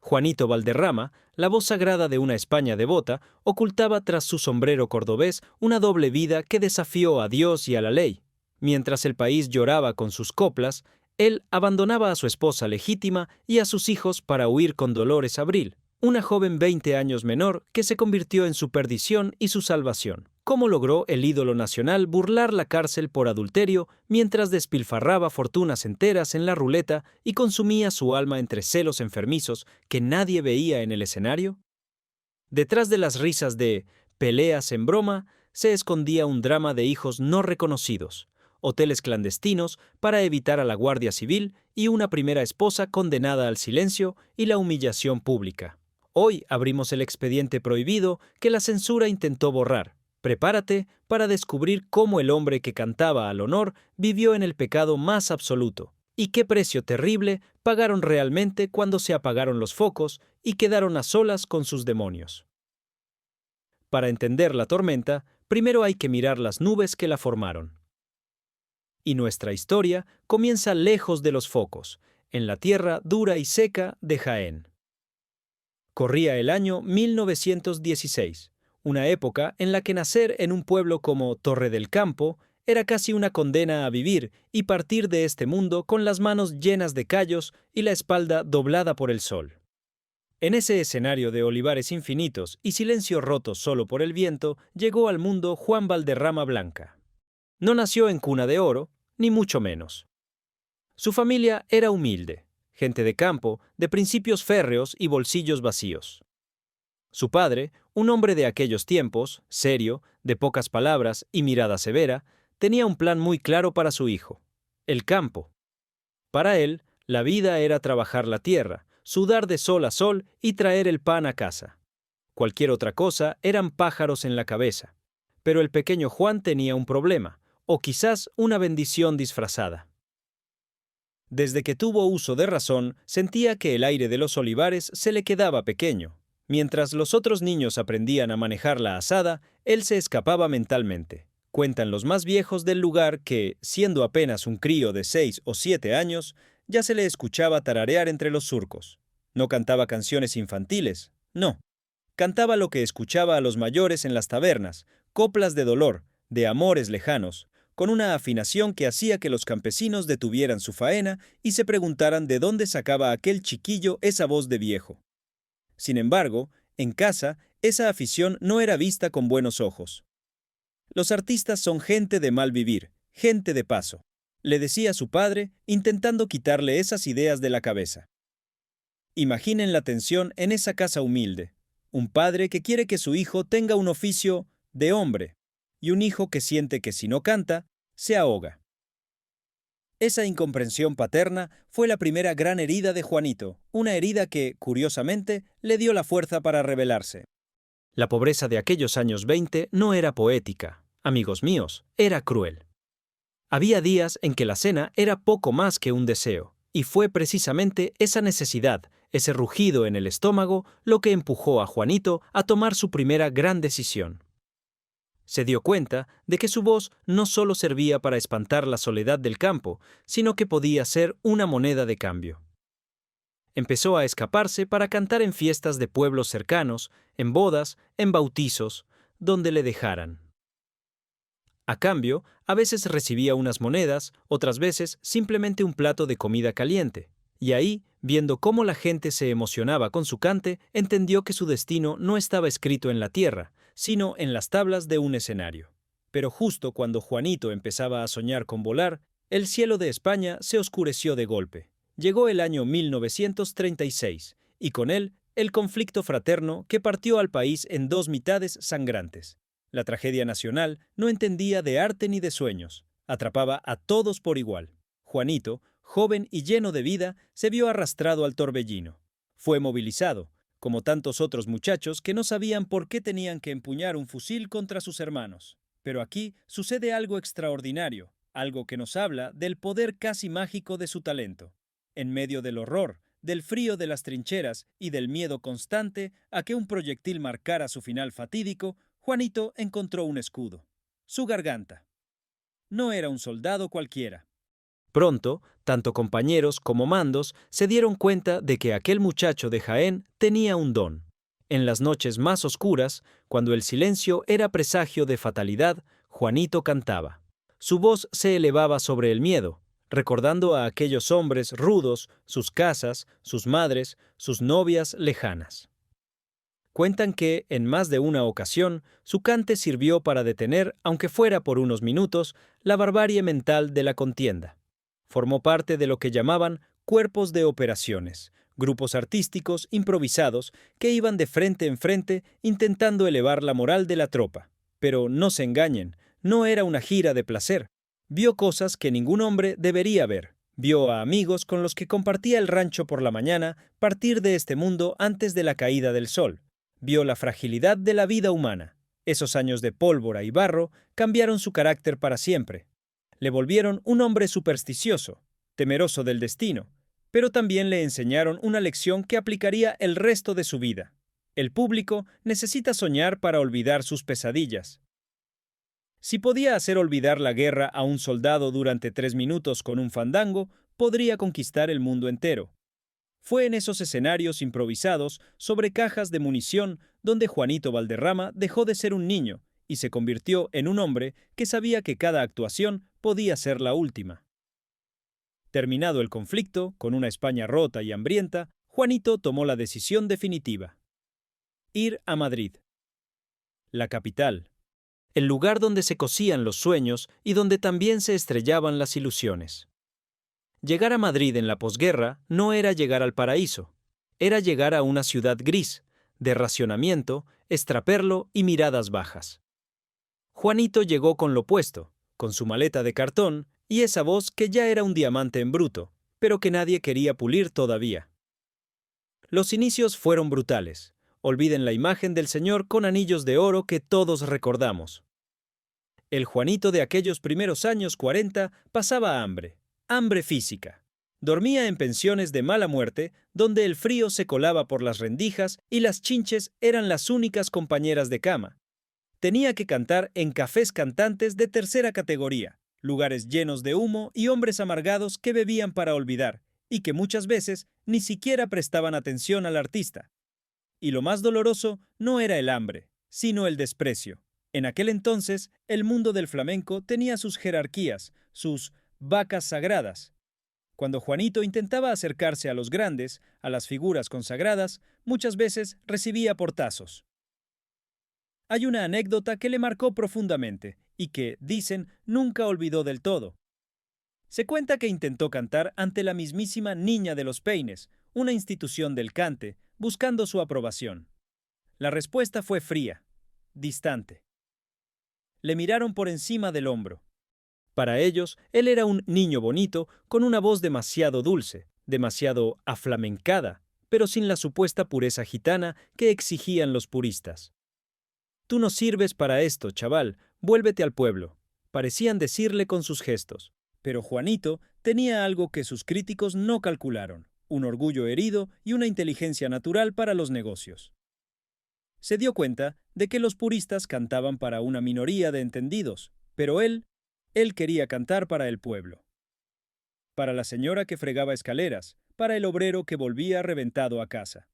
Juanito Valderrama, la voz sagrada de una España devota, ocultaba tras su sombrero cordobés una doble vida que desafió a Dios y a la ley. Mientras el país lloraba con sus coplas, él abandonaba a su esposa legítima y a sus hijos para huir con Dolores Abril, una joven 20 años menor que se convirtió en su perdición y su salvación. ¿Cómo logró el ídolo nacional burlar la cárcel por adulterio mientras despilfarraba fortunas enteras en la ruleta y consumía su alma entre celos enfermizos que nadie veía en el escenario? Detrás de las risas de peleas en broma se escondía un drama de hijos no reconocidos, hoteles clandestinos para evitar a la Guardia Civil y una primera esposa condenada al silencio y la humillación pública. Hoy abrimos el expediente prohibido que la censura intentó borrar. Prepárate para descubrir cómo el hombre que cantaba al honor vivió en el pecado más absoluto, y qué precio terrible pagaron realmente cuando se apagaron los focos y quedaron a solas con sus demonios. Para entender la tormenta, primero hay que mirar las nubes que la formaron. Y nuestra historia comienza lejos de los focos, en la tierra dura y seca de Jaén. Corría el año 1916. Una época en la que nacer en un pueblo como Torre del Campo era casi una condena a vivir y partir de este mundo con las manos llenas de callos y la espalda doblada por el sol. En ese escenario de olivares infinitos y silencio roto solo por el viento, llegó al mundo Juan Valderrama Blanca. No nació en cuna de oro, ni mucho menos. Su familia era humilde, gente de campo, de principios férreos y bolsillos vacíos. Su padre, un hombre de aquellos tiempos, serio, de pocas palabras y mirada severa, tenía un plan muy claro para su hijo: el campo. Para él, la vida era trabajar la tierra, sudar de sol a sol y traer el pan a casa. Cualquier otra cosa eran pájaros en la cabeza. Pero el pequeño Juan tenía un problema, o quizás una bendición disfrazada. Desde que tuvo uso de razón, sentía que el aire de los olivares se le quedaba pequeño. Mientras los otros niños aprendían a manejar la azada, él se escapaba mentalmente. Cuentan los más viejos del lugar que, siendo apenas un crío de 6 o 7 años, ya se le escuchaba tararear entre los surcos. No cantaba canciones infantiles, no. Cantaba lo que escuchaba a los mayores en las tabernas, coplas de dolor, de amores lejanos, con una afinación que hacía que los campesinos detuvieran su faena y se preguntaran de dónde sacaba aquel chiquillo esa voz de viejo. Sin embargo, en casa, esa afición no era vista con buenos ojos. Los artistas son gente de mal vivir, gente de paso, le decía su padre, intentando quitarle esas ideas de la cabeza. Imaginen la tensión en esa casa humilde. Un padre que quiere que su hijo tenga un oficio de hombre, y un hijo que siente que si no canta, se ahoga. Esa incomprensión paterna fue la primera gran herida de Juanito, una herida que, curiosamente, le dio la fuerza para rebelarse. La pobreza de aquellos años 20 no era poética, amigos míos, era cruel. Había días en que la cena era poco más que un deseo, y fue precisamente esa necesidad, ese rugido en el estómago, lo que empujó a Juanito a tomar su primera gran decisión. Se dio cuenta de que su voz no solo servía para espantar la soledad del campo, sino que podía ser una moneda de cambio. Empezó a escaparse para cantar en fiestas de pueblos cercanos, en bodas, en bautizos, donde le dejaran. A cambio, a veces recibía unas monedas, otras veces simplemente un plato de comida caliente. Y ahí, viendo cómo la gente se emocionaba con su cante, entendió que su destino no estaba escrito en la tierra, sino en las tablas de un escenario. Pero justo cuando Juanito empezaba a soñar con volar, el cielo de España se oscureció de golpe. Llegó el año 1936, y con él el conflicto fraterno que partió al país en dos mitades sangrantes. La tragedia nacional no entendía de arte ni de sueños, atrapaba a todos por igual. Juanito, joven y lleno de vida, se vio arrastrado al torbellino. Fue movilizado, como tantos otros muchachos que no sabían por qué tenían que empuñar un fusil contra sus hermanos. Pero aquí sucede algo extraordinario, algo que nos habla del poder casi mágico de su talento. En medio del horror, del frío de las trincheras y del miedo constante a que un proyectil marcara su final fatídico, Juanito encontró un escudo: su garganta. No era un soldado cualquiera. Pronto, tanto compañeros como mandos se dieron cuenta de que aquel muchacho de Jaén tenía un don. En las noches más oscuras, cuando el silencio era presagio de fatalidad, Juanito cantaba. Su voz se elevaba sobre el miedo, recordando a aquellos hombres rudos, sus casas, sus madres, sus novias lejanas. Cuentan que, en más de una ocasión, su cante sirvió para detener, aunque fuera por unos minutos, la barbarie mental de la contienda. Formó parte de lo que llamaban cuerpos de operaciones, grupos artísticos improvisados que iban de frente en frente intentando elevar la moral de la tropa. Pero no se engañen, no era una gira de placer. Vio cosas que ningún hombre debería ver. Vio a amigos con los que compartía el rancho por la mañana partir de este mundo antes de la caída del sol. Vio la fragilidad de la vida humana. Esos años de pólvora y barro cambiaron su carácter para siempre. Le volvieron un hombre supersticioso, temeroso del destino, pero también le enseñaron una lección que aplicaría el resto de su vida. El público necesita soñar para olvidar sus pesadillas. Si podía hacer olvidar la guerra a un soldado durante 3 minutos con un fandango, podría conquistar el mundo entero. Fue en esos escenarios improvisados sobre cajas de munición donde Juanito Valderrama dejó de ser un niño y se convirtió en un hombre que sabía que cada actuación podía ser la última. Terminado el conflicto, con una España rota y hambrienta, Juanito tomó la decisión definitiva. Ir a Madrid. La capital. El lugar donde se cosían los sueños y donde también se estrellaban las ilusiones. Llegar a Madrid en la posguerra no era llegar al paraíso, era llegar a una ciudad gris, de racionamiento, extraperlo y miradas bajas. Juanito llegó con lo puesto, con su maleta de cartón y esa voz que ya era un diamante en bruto, pero que nadie quería pulir todavía. Los inicios fueron brutales. Olviden la imagen del señor con anillos de oro que todos recordamos. El Juanito de aquellos primeros años 40 pasaba hambre. Hambre física. Dormía en pensiones de mala muerte, donde el frío se colaba por las rendijas y las chinches eran las únicas compañeras de cama. Tenía que cantar en cafés cantantes de tercera categoría, lugares llenos de humo y hombres amargados que bebían para olvidar, y que muchas veces ni siquiera prestaban atención al artista. Y lo más doloroso no era el hambre, sino el desprecio. En aquel entonces, el mundo del flamenco tenía sus jerarquías, sus vacas sagradas. Cuando Juanito intentaba acercarse a los grandes, a las figuras consagradas, muchas veces recibía portazos. Hay una anécdota que le marcó profundamente y que, dicen, nunca olvidó del todo. Se cuenta que intentó cantar ante la mismísima Niña de los Peines, una institución del cante, buscando su aprobación. La respuesta fue fría, distante. Le miraron por encima del hombro. Para ellos, él era un niño bonito con una voz demasiado dulce, demasiado aflamencada, pero sin la supuesta pureza gitana que exigían los puristas. «Tú no sirves para esto, chaval, vuélvete al pueblo», parecían decirle con sus gestos. Pero Juanito tenía algo que sus críticos no calcularon, un orgullo herido y una inteligencia natural para los negocios. Se dio cuenta de que los puristas cantaban para una minoría de entendidos, pero él quería cantar para el pueblo. Para la señora que fregaba escaleras, para el obrero que volvía reventado a casa.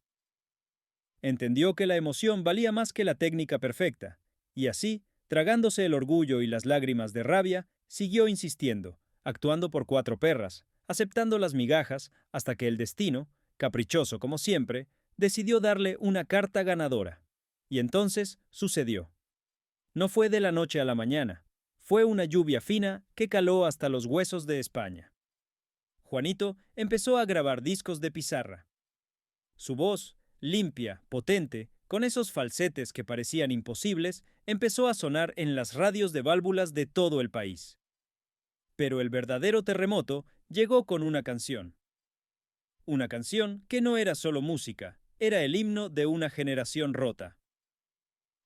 Entendió que la emoción valía más que la técnica perfecta, y así, tragándose el orgullo y las lágrimas de rabia, siguió insistiendo, actuando por 4 perras, aceptando las migajas, hasta que el destino, caprichoso como siempre, decidió darle una carta ganadora. Y entonces sucedió. No fue de la noche a la mañana. Fue una lluvia fina que caló hasta los huesos de España. Juanito empezó a grabar discos de pizarra. Su voz, limpia, potente, con esos falsetes que parecían imposibles, empezó a sonar en las radios de válvulas de todo el país. Pero el verdadero terremoto llegó con una canción. Una canción que no era solo música, era el himno de una generación rota.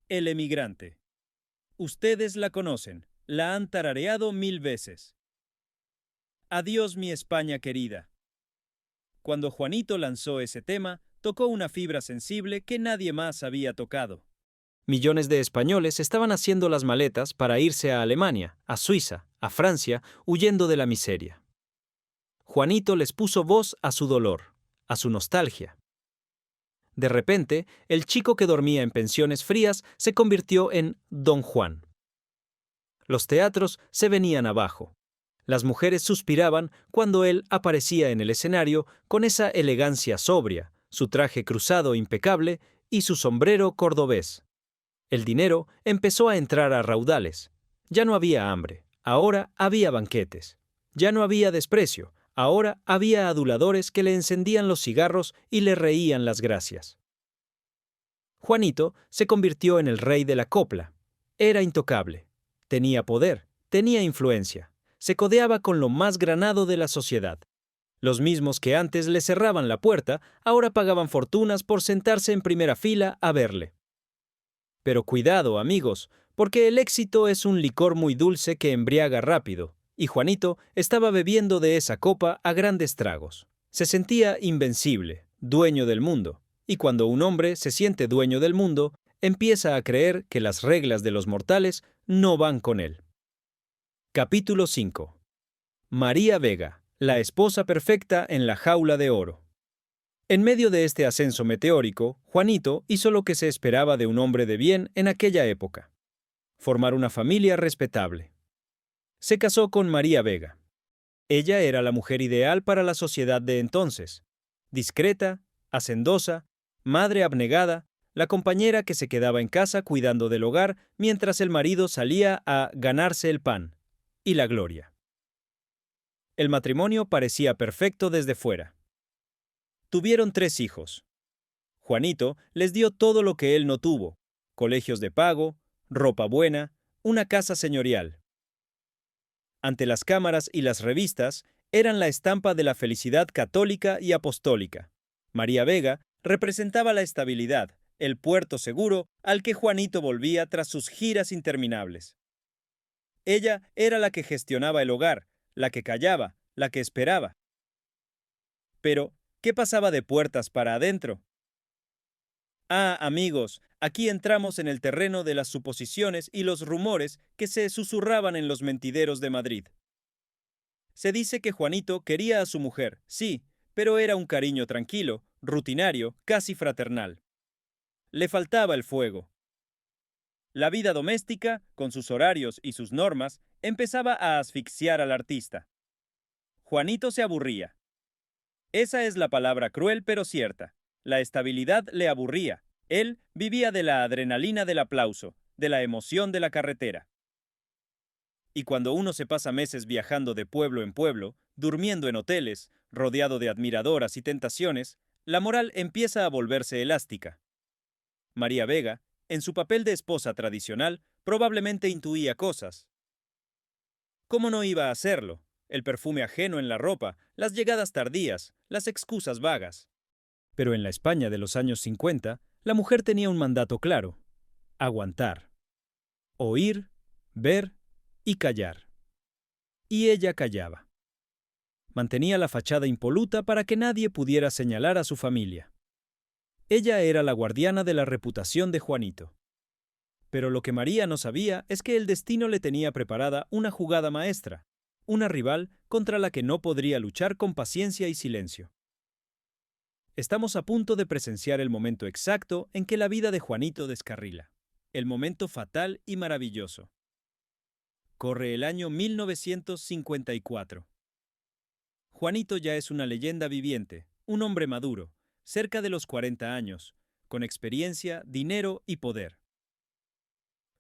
El emigrante. Ustedes la conocen. La han tarareado 1000 veces. Adiós mi España querida. Cuando Juanito lanzó ese tema, tocó una fibra sensible que nadie más había tocado. Millones de españoles estaban haciendo las maletas para irse a Alemania, a Suiza, a Francia, huyendo de la miseria. Juanito les puso voz a su dolor, a su nostalgia. De repente, el chico que dormía en pensiones frías se convirtió en Don Juan. Los teatros se venían abajo. Las mujeres suspiraban cuando él aparecía en el escenario con esa elegancia sobria, su traje cruzado impecable y su sombrero cordobés. El dinero empezó a entrar a raudales. Ya no había hambre, ahora había banquetes. Ya no había desprecio, ahora había aduladores que le encendían los cigarros y le reían las gracias. Juanito se convirtió en el rey de la copla. Era intocable. Tenía poder, tenía influencia. Se codeaba con lo más granado de la sociedad. Los mismos que antes le cerraban la puerta, ahora pagaban fortunas por sentarse en primera fila a verle. Pero cuidado, amigos, porque el éxito es un licor muy dulce que embriaga rápido, y Juanito estaba bebiendo de esa copa a grandes tragos. Se sentía invencible, dueño del mundo, y cuando un hombre se siente dueño del mundo, empieza a creer que las reglas de los mortales no van con él. Capítulo 5. María Vega, la esposa perfecta en la jaula de oro. En medio de este ascenso meteórico, Juanito hizo lo que se esperaba de un hombre de bien en aquella época: formar una familia respetable. Se casó con María Vega. Ella era la mujer ideal para la sociedad de entonces: discreta, hacendosa, madre abnegada, la compañera que se quedaba en casa cuidando del hogar mientras el marido salía a ganarse el pan y la gloria. El matrimonio parecía perfecto desde fuera. Tuvieron 3 hijos. Juanito les dio todo lo que él no tuvo: colegios de pago, ropa buena, una casa señorial. Ante las cámaras y las revistas, eran la estampa de la felicidad católica y apostólica. María Vega representaba la estabilidad, el puerto seguro al que Juanito volvía tras sus giras interminables. Ella era la que gestionaba el hogar, la que callaba, la que esperaba. Pero, ¿qué pasaba de puertas para adentro? Ah, amigos, aquí entramos en el terreno de las suposiciones y los rumores que se susurraban en los mentideros de Madrid. Se dice que Juanito quería a su mujer, sí, pero era un cariño tranquilo, rutinario, casi fraternal. Le faltaba el fuego. La vida doméstica, con sus horarios y sus normas, empezaba a asfixiar al artista. Juanito se aburría. Esa es la palabra cruel pero cierta. La estabilidad le aburría. Él vivía de la adrenalina del aplauso, de la emoción de la carretera. Y cuando uno se pasa meses viajando de pueblo en pueblo, durmiendo en hoteles, rodeado de admiradoras y tentaciones, la moral empieza a volverse elástica. María Vega, en su papel de esposa tradicional, probablemente intuía cosas. ¿Cómo no iba a hacerlo? El perfume ajeno en la ropa, las llegadas tardías, las excusas vagas. Pero en la España de los años 50, la mujer tenía un mandato claro: aguantar. Oír, ver y callar. Y ella callaba. Mantenía la fachada impoluta para que nadie pudiera señalar a su familia. Ella era la guardiana de la reputación de Juanito. Pero lo que María no sabía es que el destino le tenía preparada una jugada maestra, una rival contra la que no podría luchar con paciencia y silencio. Estamos a punto de presenciar el momento exacto en que la vida de Juanito descarrila, el momento fatal y maravilloso. Corre el año 1954. Juanito ya es una leyenda viviente, un hombre maduro, cerca de los 40 años, con experiencia, dinero y poder.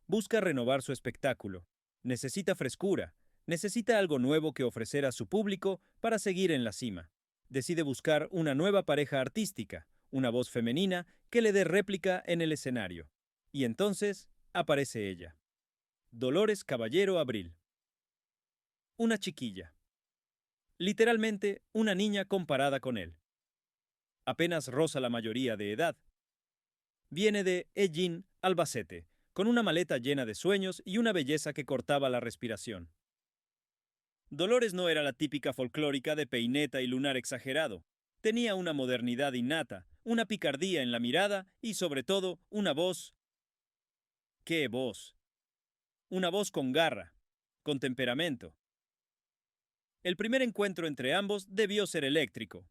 Busca renovar su espectáculo. Necesita frescura. Necesita algo nuevo que ofrecer a su público para seguir en la cima. Decide buscar una nueva pareja artística, una voz femenina que le dé réplica en el escenario. Y entonces aparece ella. Dolores Caballero Abril. Una chiquilla. Literalmente, una niña comparada con él. Apenas roza la mayoría de edad. Viene de Ellín, Albacete, con una maleta llena de sueños y una belleza que cortaba la respiración. Dolores no era la típica folclórica de peineta y lunar exagerado. Tenía una modernidad innata, una picardía en la mirada y, sobre todo, una voz. ¡Qué voz! Una voz con garra, con temperamento. El primer encuentro entre ambos debió ser eléctrico.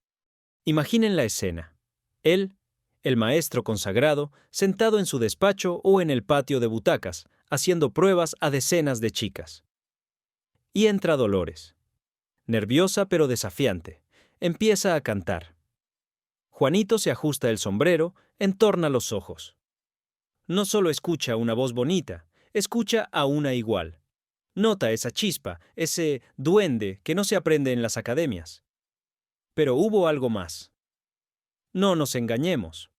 Imaginen la escena. Él, el maestro consagrado, sentado en su despacho o en el patio de butacas, haciendo pruebas a decenas de chicas. Y entra Dolores. Nerviosa pero desafiante. Empieza a cantar. Juanito se ajusta el sombrero, entorna los ojos. No solo escucha una voz bonita, escucha a una igual. Nota esa chispa, ese duende que no se aprende en las academias. Pero hubo algo más. No nos engañemos.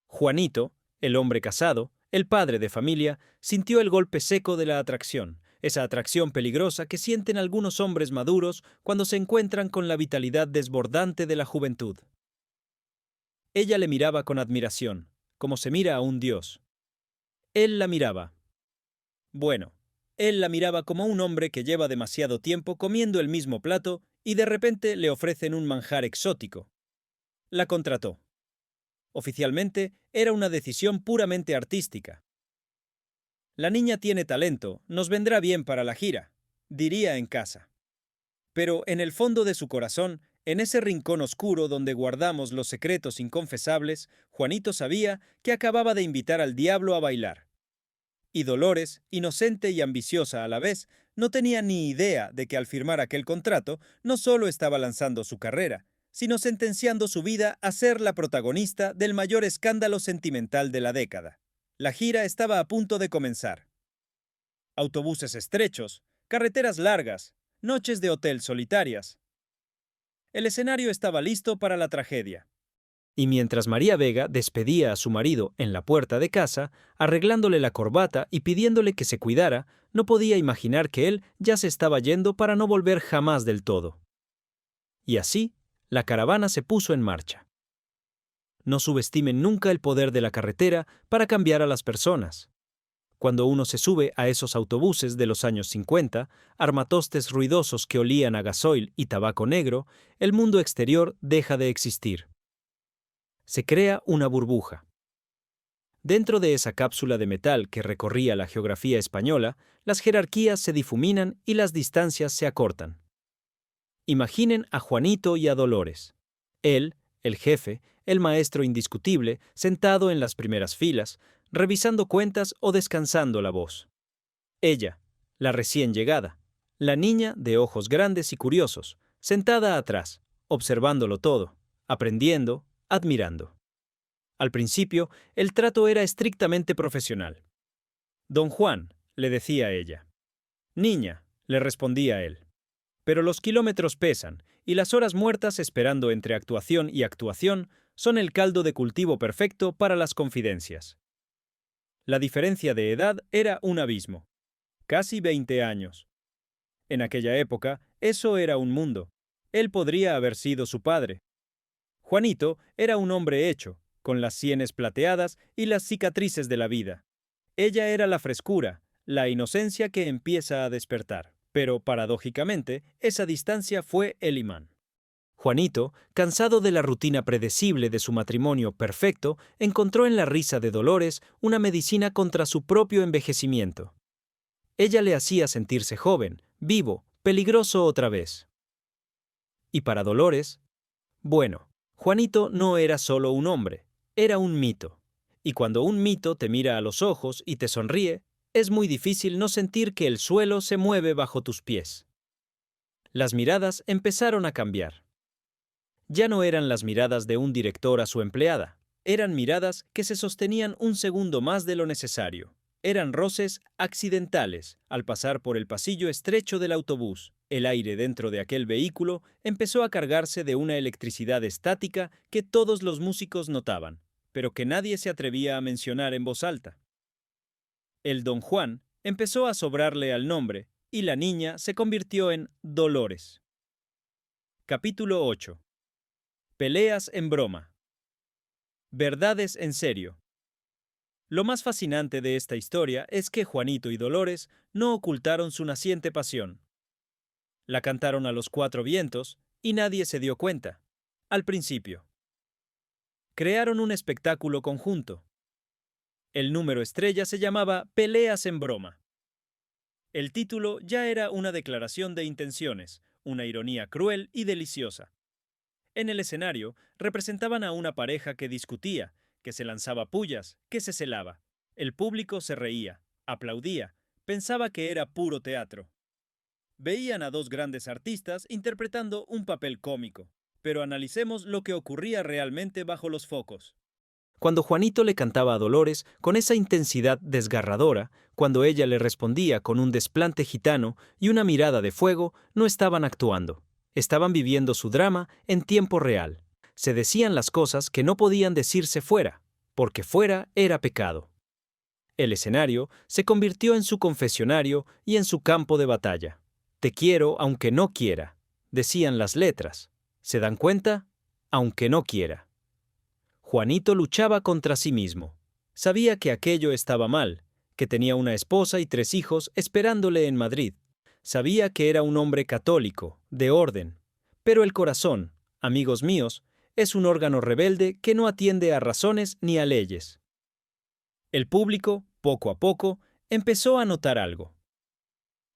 Juanito, el hombre casado, el padre de familia, sintió el golpe seco de la atracción, esa atracción peligrosa que sienten algunos hombres maduros cuando se encuentran con la vitalidad desbordante de la juventud. Ella le miraba con admiración, como se mira a un dios. Él la miraba. Bueno, él la miraba como un hombre que lleva demasiado tiempo comiendo el mismo plato y de repente le ofrecen un manjar exótico. La contrató. Oficialmente, era una decisión puramente artística. La niña tiene talento, nos vendrá bien para la gira, diría en casa. Pero en el fondo de su corazón, en ese rincón oscuro donde guardamos los secretos inconfesables, Juanito sabía que acababa de invitar al diablo a bailar. Y Dolores, inocente y ambiciosa a la vez, no tenía ni idea de que al firmar aquel contrato no solo estaba lanzando su carrera, sino sentenciando su vida a ser la protagonista del mayor escándalo sentimental de la década. La gira estaba a punto de comenzar. Autobuses estrechos, carreteras largas, noches de hotel solitarias. El escenario estaba listo para la tragedia. Y mientras María Vega despedía a su marido en la puerta de casa, arreglándole la corbata y pidiéndole que se cuidara, no podía imaginar que él ya se estaba yendo para no volver jamás del todo. Y así, la caravana se puso en marcha. No subestimen nunca el poder de la carretera para cambiar a las personas. Cuando uno se sube a esos autobuses de los años 50, armatostes ruidosos que olían a gasoil y tabaco negro, el mundo exterior deja de existir. Se crea una burbuja. Dentro de esa cápsula de metal que recorría la geografía española, las jerarquías se difuminan y las distancias se acortan. Imaginen a Juanito y a Dolores. Él, el jefe, el maestro indiscutible, sentado en las primeras filas, revisando cuentas o descansando la voz. Ella, la recién llegada, la niña de ojos grandes y curiosos, sentada atrás, observándolo todo, aprendiendo, admirando. Al principio, el trato era estrictamente profesional. Don Juan, le decía ella. Niña, le respondía él. Pero los kilómetros pesan, y las horas muertas esperando entre actuación y actuación son el caldo de cultivo perfecto para las confidencias. La diferencia de edad era un abismo. Casi 20 años. En aquella época, eso era un mundo. Él podría haber sido su padre. Juanito era un hombre hecho, con las sienes plateadas y las cicatrices de la vida. Ella era la frescura, la inocencia que empieza a despertar. Pero, paradójicamente, esa distancia fue el imán. Juanito, cansado de la rutina predecible de su matrimonio perfecto, encontró en la risa de Dolores una medicina contra su propio envejecimiento. Ella le hacía sentirse joven, vivo, peligroso otra vez. Y para Dolores, bueno, Juanito no era solo un hombre, era un mito. Y cuando un mito te mira a los ojos y te sonríe, es muy difícil no sentir que el suelo se mueve bajo tus pies. Las miradas empezaron a cambiar. Ya no eran las miradas de un director a su empleada, eran miradas que se sostenían un segundo más de lo necesario. Eran roces accidentales al pasar por el pasillo estrecho del autobús. El aire dentro de aquel vehículo empezó a cargarse de una electricidad estática que todos los músicos notaban, pero que nadie se atrevía a mencionar en voz alta. El Don Juan empezó a sobrarle al nombre y la niña se convirtió en Dolores. Capítulo 8. Peleas en broma. Verdades en serio. Lo más fascinante de esta historia es que Juanito y Dolores no ocultaron su naciente pasión. La cantaron a los cuatro vientos y nadie se dio cuenta, al principio. Crearon un espectáculo conjunto. El número estrella se llamaba Peleas en broma. El título ya era una declaración de intenciones, una ironía cruel y deliciosa. En el escenario representaban a una pareja que discutía, que se lanzaba pullas, que se celaba. El público se reía, aplaudía, pensaba que era puro teatro. Veían a dos grandes artistas interpretando un papel cómico, pero analicemos lo que ocurría realmente bajo los focos. Cuando Juanito le cantaba a Dolores con esa intensidad desgarradora, cuando ella le respondía con un desplante gitano y una mirada de fuego, no estaban actuando. Estaban viviendo su drama en tiempo real. Se decían las cosas que no podían decirse fuera, porque fuera era pecado. El escenario se convirtió en su confesionario y en su campo de batalla. Te quiero aunque no quiera, decían las letras. ¿Se dan cuenta? Aunque no quiera. Juanito luchaba contra sí mismo. Sabía que aquello estaba mal, que tenía una esposa y 3 hijos esperándole en Madrid. Sabía que era un hombre católico, de orden. Pero el corazón, amigos míos, es un órgano rebelde que no atiende a razones ni a leyes. El público, poco a poco, empezó a notar algo.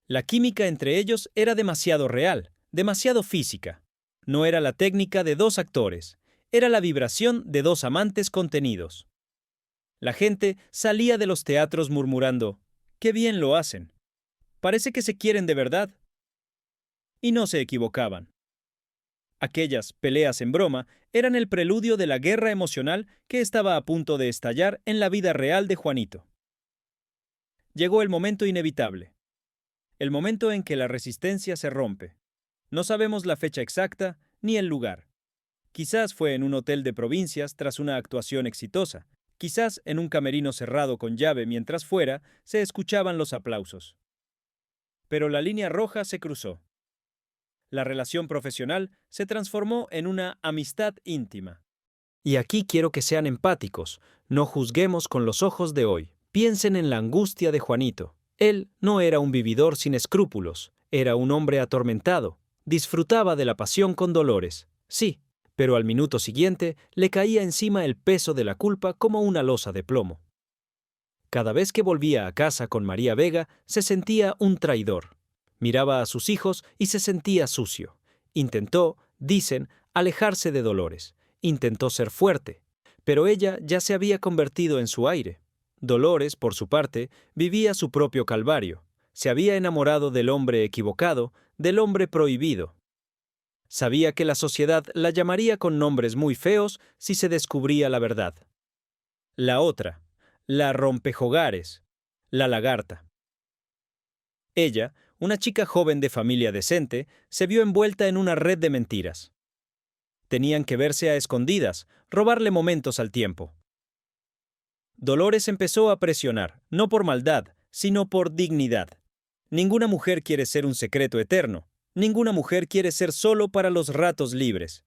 La química entre ellos era demasiado real, demasiado física. No era la técnica de 2 actores, era la vibración de 2 amantes contenidos. La gente salía de los teatros murmurando, ¡qué bien lo hacen! Parece que se quieren de verdad. Y no se equivocaban. Aquellas peleas en broma eran el preludio de la guerra emocional que estaba a punto de estallar en la vida real de Juanito. Llegó el momento inevitable. El momento en que la resistencia se rompe. No sabemos la fecha exacta ni el lugar. Quizás fue en un hotel de provincias tras una actuación exitosa. Quizás en un camerino cerrado con llave mientras fuera se escuchaban los aplausos. Pero la línea roja se cruzó. La relación profesional se transformó en una amistad íntima. Y aquí quiero que sean empáticos, no juzguemos con los ojos de hoy. Piensen en la angustia de Juanito. Él no era un vividor sin escrúpulos, era un hombre atormentado. Disfrutaba de la pasión con Dolores, sí, pero al minuto siguiente le caía encima el peso de la culpa como una losa de plomo. Cada vez que volvía a casa con María Vega, se sentía un traidor. Miraba a sus hijos y se sentía sucio. Intentó, dicen, alejarse de Dolores. Intentó ser fuerte, pero ella ya se había convertido en su aire. Dolores, por su parte, vivía su propio calvario. Se había enamorado del hombre equivocado, del hombre prohibido. Sabía que la sociedad la llamaría con nombres muy feos si se descubría la verdad. La otra, la rompehogares, la lagarta. Ella, una chica joven de familia decente, se vio envuelta en una red de mentiras. Tenían que verse a escondidas, robarle momentos al tiempo. Dolores empezó a presionar, no por maldad, sino por dignidad. Ninguna mujer quiere ser un secreto eterno. Ninguna mujer quiere ser solo para los ratos libres.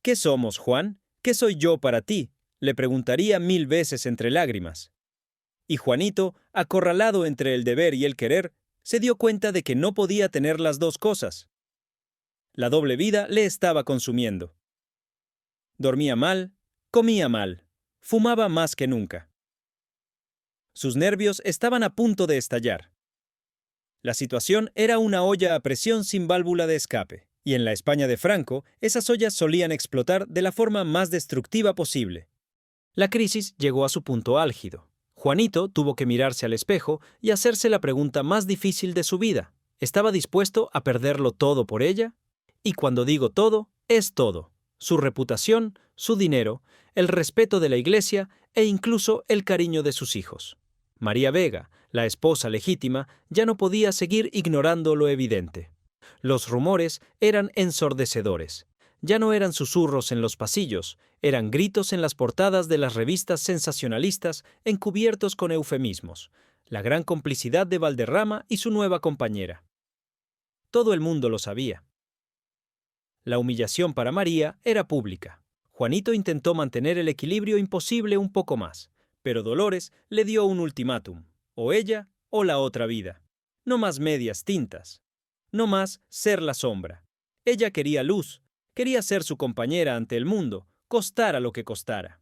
¿Qué somos, Juan? ¿Qué soy yo para ti?, le preguntaría 1000 veces entre lágrimas. Y Juanito, acorralado entre el deber y el querer, se dio cuenta de que no podía tener las 2 cosas. La doble vida le estaba consumiendo. Dormía mal, comía mal, fumaba más que nunca. Sus nervios estaban a punto de estallar. La situación era una olla a presión sin válvula de escape, y en la España de Franco, esas ollas solían explotar de la forma más destructiva posible. La crisis llegó a su punto álgido. Juanito tuvo que mirarse al espejo y hacerse la pregunta más difícil de su vida. ¿Estaba dispuesto a perderlo todo por ella? Y cuando digo todo, es todo. Su reputación, su dinero, el respeto de la iglesia e incluso el cariño de sus hijos. María Vega, la esposa legítima, ya no podía seguir ignorando lo evidente. Los rumores eran ensordecedores. Ya no eran susurros en los pasillos, eran gritos en las portadas de las revistas sensacionalistas encubiertos con eufemismos. La gran complicidad de Valderrama y su nueva compañera. Todo el mundo lo sabía. La humillación para María era pública. Juanito intentó mantener el equilibrio imposible un poco más, pero Dolores le dio un ultimátum, o ella o la otra vida. No más medias tintas. No más ser la sombra. Ella quería luz, quería ser su compañera ante el mundo, costara lo que costara.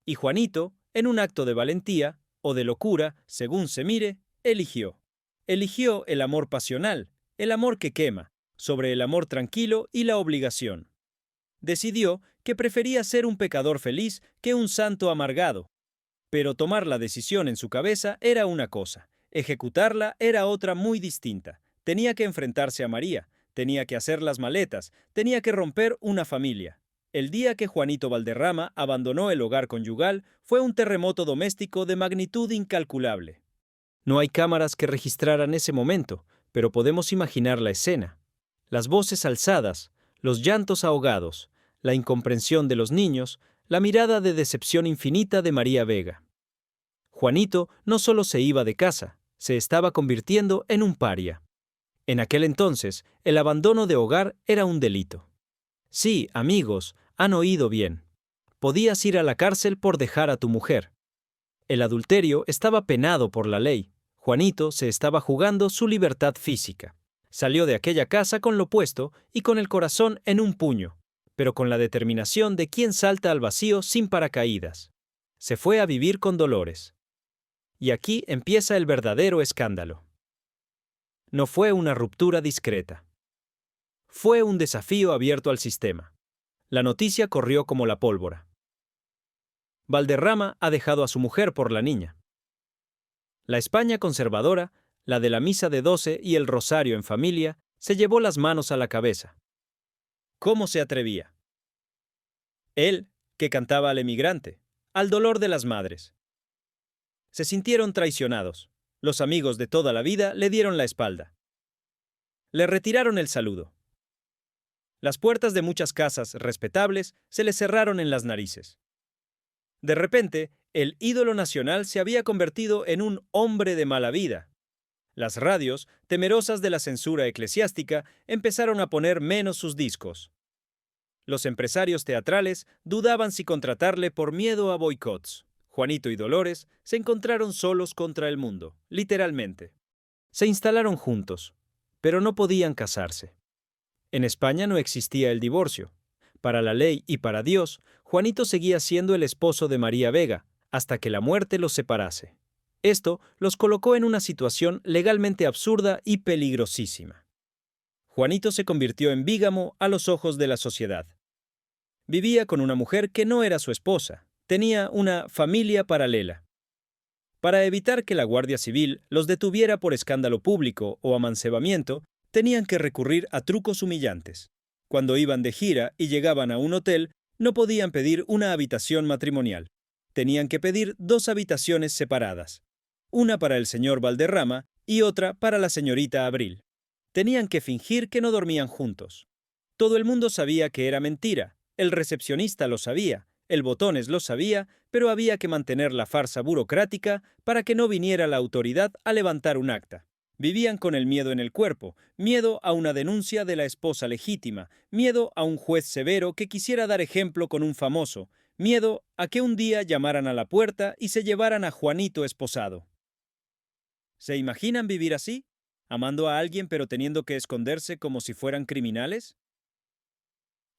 Y Juanito, en un acto de valentía, o de locura, según se mire, eligió. Eligió el amor pasional, el amor que quema, sobre el amor tranquilo y la obligación. Decidió que prefería ser un pecador feliz que un santo amargado. Pero tomar la decisión en su cabeza era una cosa, ejecutarla era otra muy distinta. Tenía que enfrentarse a María, tenía que hacer las maletas, tenía que romper una familia. El día que Juanito Valderrama abandonó el hogar conyugal fue un terremoto doméstico de magnitud incalculable. No hay cámaras que registraran ese momento, pero podemos imaginar la escena. Las voces alzadas, los llantos ahogados, la incomprensión de los niños, la mirada de decepción infinita de María Vega. Juanito no solo se iba de casa, se estaba convirtiendo en un paria. En aquel entonces, el abandono de hogar era un delito. Sí, amigos, han oído bien. Podías ir a la cárcel por dejar a tu mujer. El adulterio estaba penado por la ley. Juanito se estaba jugando su libertad física. Salió de aquella casa con lo puesto y con el corazón en un puño, pero con la determinación de quien salta al vacío sin paracaídas. Se fue a vivir con Dolores. Y aquí empieza el verdadero escándalo. No fue una ruptura discreta. Fue un desafío abierto al sistema. La noticia corrió como la pólvora. Valderrama ha dejado a su mujer por la niña. La España conservadora, la de la misa de 12 y el rosario en familia, se llevó las manos a la cabeza. ¿Cómo se atrevía? Él, que cantaba al emigrante, al dolor de las madres. Se sintieron traicionados. Los amigos de toda la vida le dieron la espalda. Le retiraron el saludo. Las puertas de muchas casas respetables se le cerraron en las narices. De repente, el ídolo nacional se había convertido en un hombre de mala vida. Las radios, temerosas de la censura eclesiástica, empezaron a poner menos sus discos. Los empresarios teatrales dudaban si contratarle por miedo a boicots. Juanito y Dolores se encontraron solos contra el mundo, literalmente. Se instalaron juntos, pero no podían casarse. En España no existía el divorcio. Para la ley y para Dios, Juanito seguía siendo el esposo de María Vega, hasta que la muerte los separase. Esto los colocó en una situación legalmente absurda y peligrosísima. Juanito se convirtió en bígamo a los ojos de la sociedad. Vivía con una mujer que no era su esposa, tenía una familia paralela. Para evitar que la Guardia Civil los detuviera por escándalo público o amancebamiento, tenían que recurrir a trucos humillantes. Cuando iban de gira y llegaban a un hotel, no podían pedir una habitación matrimonial. Tenían que pedir 2 habitaciones separadas. Una para el señor Valderrama y otra para la señorita Abril. Tenían que fingir que no dormían juntos. Todo el mundo sabía que era mentira. El recepcionista lo sabía, el Botones lo sabía, pero había que mantener la farsa burocrática para que no viniera la autoridad a levantar un acta. Vivían con el miedo en el cuerpo, miedo a una denuncia de la esposa legítima, miedo a un juez severo que quisiera dar ejemplo con un famoso, miedo a que un día llamaran a la puerta y se llevaran a Juanito esposado. ¿Se imaginan vivir así? ¿Amando a alguien pero teniendo que esconderse como si fueran criminales?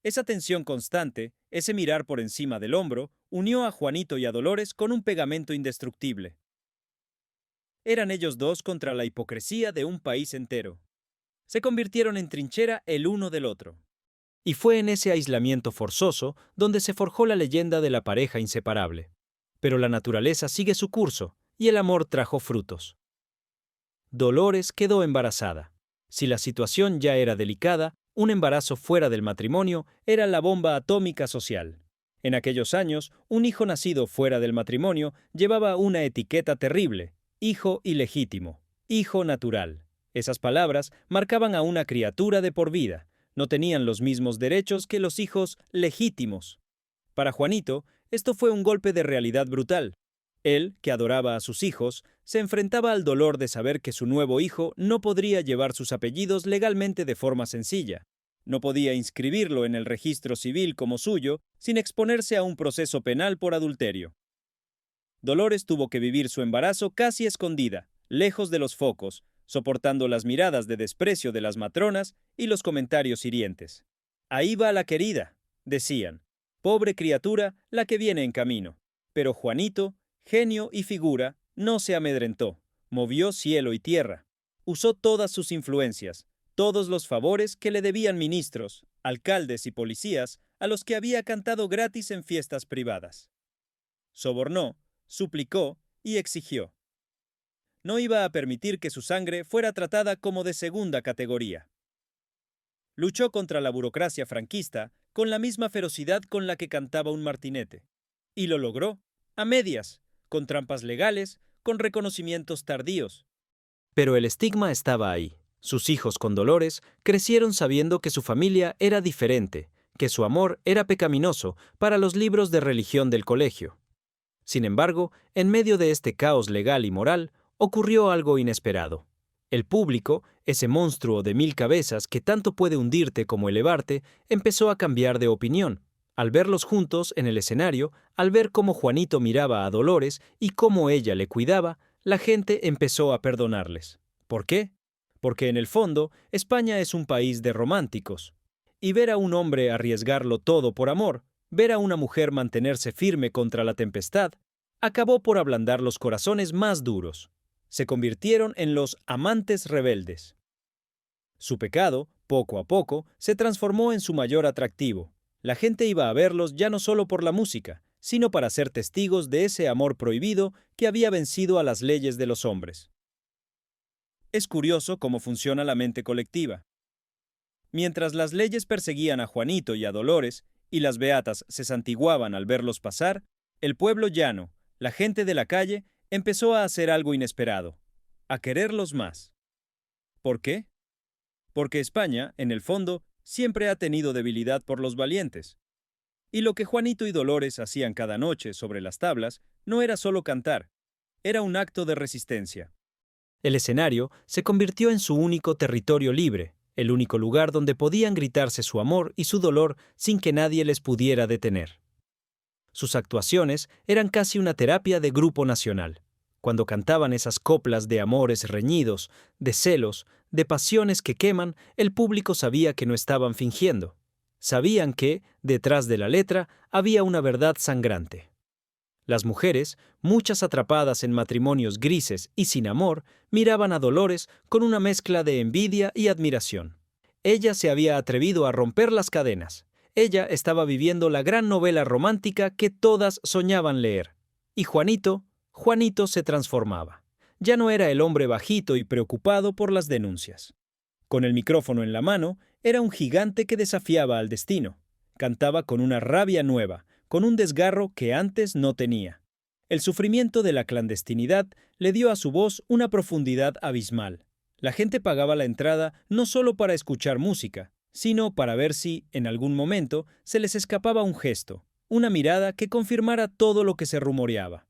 Esa tensión constante, ese mirar por encima del hombro, unió a Juanito y a Dolores con un pegamento indestructible. Eran ellos dos contra la hipocresía de un país entero. Se convirtieron en trinchera el uno del otro. Y fue en ese aislamiento forzoso donde se forjó la leyenda de la pareja inseparable. Pero la naturaleza sigue su curso, y el amor trajo frutos. Dolores quedó embarazada. Si la situación ya era delicada, un embarazo fuera del matrimonio era la bomba atómica social. En aquellos años, un hijo nacido fuera del matrimonio llevaba una etiqueta terrible: hijo ilegítimo, hijo natural. Esas palabras marcaban a una criatura de por vida. No tenían los mismos derechos que los hijos legítimos. Para Juanito, esto fue un golpe de realidad brutal. Él, que adoraba a sus hijos, se enfrentaba al dolor de saber que su nuevo hijo no podría llevar sus apellidos legalmente de forma sencilla. No podía inscribirlo en el registro civil como suyo sin exponerse a un proceso penal por adulterio. Dolores tuvo que vivir su embarazo casi escondida, lejos de los focos, soportando las miradas de desprecio de las matronas y los comentarios hirientes. «Ahí va la querida», decían. «Pobre criatura, la que viene en camino». Pero Juanito, genio y figura, no se amedrentó. Movió cielo y tierra. Usó todas sus influencias, todos los favores que le debían ministros, alcaldes y policías a los que había cantado gratis en fiestas privadas. Sobornó, suplicó y exigió. No iba a permitir que su sangre fuera tratada como de segunda categoría. Luchó contra la burocracia franquista con la misma ferocidad con la que cantaba un martinete. Y lo logró, a medias, con trampas legales, con reconocimientos tardíos. Pero el estigma estaba ahí. Sus hijos con Dolores crecieron sabiendo que su familia era diferente, que su amor era pecaminoso para los libros de religión del colegio. Sin embargo, en medio de este caos legal y moral, ocurrió algo inesperado. El público, ese monstruo de 1000 cabezas que tanto puede hundirte como elevarte, empezó a cambiar de opinión. Al verlos juntos en el escenario, al ver cómo Juanito miraba a Dolores y cómo ella le cuidaba, la gente empezó a perdonarles. ¿Por qué? Porque en el fondo, España es un país de románticos. Y ver a un hombre arriesgarlo todo por amor, ver a una mujer mantenerse firme contra la tempestad, acabó por ablandar los corazones más duros. Se convirtieron en los amantes rebeldes. Su pecado, poco a poco, se transformó en su mayor atractivo. La gente iba a verlos ya no solo por la música, sino para ser testigos de ese amor prohibido que había vencido a las leyes de los hombres. Es curioso cómo funciona la mente colectiva. Mientras las leyes perseguían a Juanito y a Dolores, y las beatas se santiguaban al verlos pasar, el pueblo llano, la gente de la calle, empezó a hacer algo inesperado, a quererlos más. ¿Por qué? Porque España, en el fondo, siempre ha tenido debilidad por los valientes. Y lo que Juanito y Dolores hacían cada noche sobre las tablas no era solo cantar, era un acto de resistencia. El escenario se convirtió en su único territorio libre, el único lugar donde podían gritarse su amor y su dolor sin que nadie les pudiera detener. Sus actuaciones eran casi una terapia de grupo nacional. Cuando cantaban esas coplas de amores reñidos, de celos, de pasiones que queman, el público sabía que no estaban fingiendo. Sabían que, detrás de la letra, había una verdad sangrante. Las mujeres, muchas atrapadas en matrimonios grises y sin amor, miraban a Dolores con una mezcla de envidia y admiración. Ella se había atrevido a romper las cadenas. Ella estaba viviendo la gran novela romántica que todas soñaban leer. Y Juanito se transformaba. Ya no era el hombre bajito y preocupado por las denuncias. Con el micrófono en la mano, era un gigante que desafiaba al destino. Cantaba con una rabia nueva, con un desgarro que antes no tenía. El sufrimiento de la clandestinidad le dio a su voz una profundidad abismal. La gente pagaba la entrada no solo para escuchar música, sino para ver si, en algún momento, se les escapaba un gesto, una mirada que confirmara todo lo que se rumoreaba.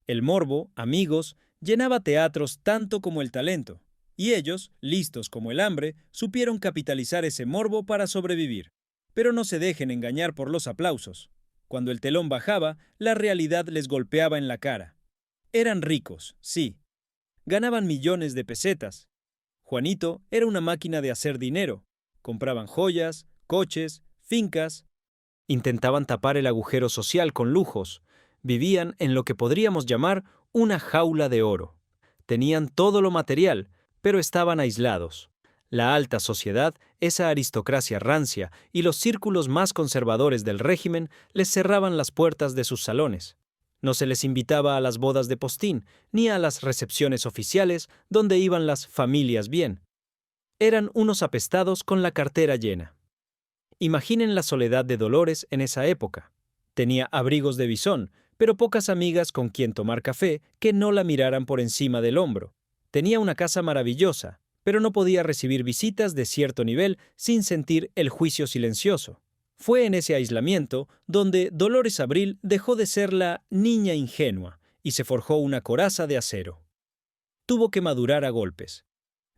El morbo, amigos, llenaba teatros tanto como el talento, y ellos, listos como el hambre, supieron capitalizar ese morbo para sobrevivir. Pero no se dejen engañar por los aplausos. Cuando el telón bajaba, la realidad les golpeaba en la cara. Eran ricos, sí. Ganaban millones de pesetas. Juanito era una máquina de hacer dinero. Compraban joyas, coches, fincas. Intentaban tapar el agujero social con lujos. Vivían en lo que podríamos llamar una jaula de oro. Tenían todo lo material, pero estaban aislados. La alta sociedad, esa aristocracia rancia y los círculos más conservadores del régimen les cerraban las puertas de sus salones. No se les invitaba a las bodas de postín, ni a las recepciones oficiales donde iban las familias bien. Eran unos apestados con la cartera llena. Imaginen la soledad de Dolores en esa época. Tenía abrigos de bisón, pero pocas amigas con quien tomar café que no la miraran por encima del hombro. Tenía una casa maravillosa, pero no podía recibir visitas de cierto nivel sin sentir el juicio silencioso. Fue en ese aislamiento donde Dolores Abril dejó de ser la niña ingenua y se forjó una coraza de acero. Tuvo que madurar a golpes.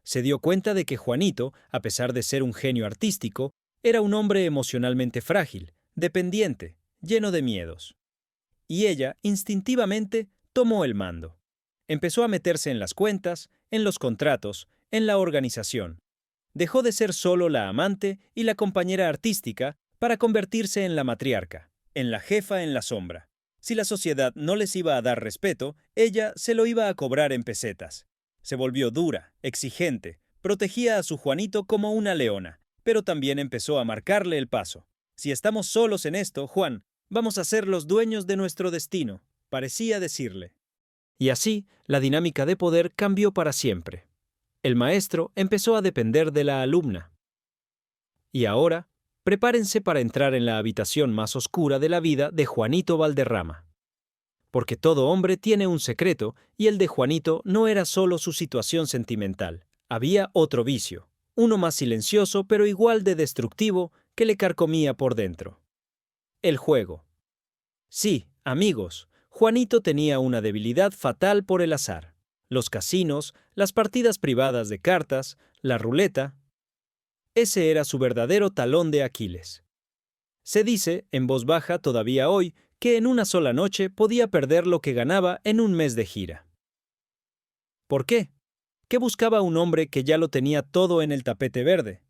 Se dio cuenta de que Juanito, a pesar de ser un genio artístico, era un hombre emocionalmente frágil, dependiente, lleno de miedos. Y ella, instintivamente, tomó el mando. Empezó a meterse en las cuentas, en los contratos, en la organización. Dejó de ser solo la amante y la compañera artística para convertirse en la matriarca, en la jefa en la sombra. Si la sociedad no les iba a dar respeto, ella se lo iba a cobrar en pesetas. Se volvió dura, exigente, Protegía a su Juanito como una leona, pero también empezó a marcarle el paso. Si estamos solos en esto, Juan, vamos a ser los dueños de nuestro destino, parecía decirle. Y así, la dinámica de poder cambió para siempre. El maestro empezó a depender de la alumna. Y ahora, prepárense para entrar en la habitación más oscura de la vida de Juanito Valderrama. Porque todo hombre tiene un secreto, y el de Juanito no era solo su situación sentimental. Había otro vicio, uno más silencioso pero igual de destructivo, que le carcomía por dentro. El juego. Sí, amigos, Juanito tenía una debilidad fatal por el azar. Los casinos, las partidas privadas de cartas, la ruleta. Ese era su verdadero talón de Aquiles. Se dice, en voz baja todavía hoy, que en una sola noche podía perder lo que ganaba en un mes de gira. ¿Por qué? ¿Qué buscaba un hombre que ya lo tenía todo en el tapete verde?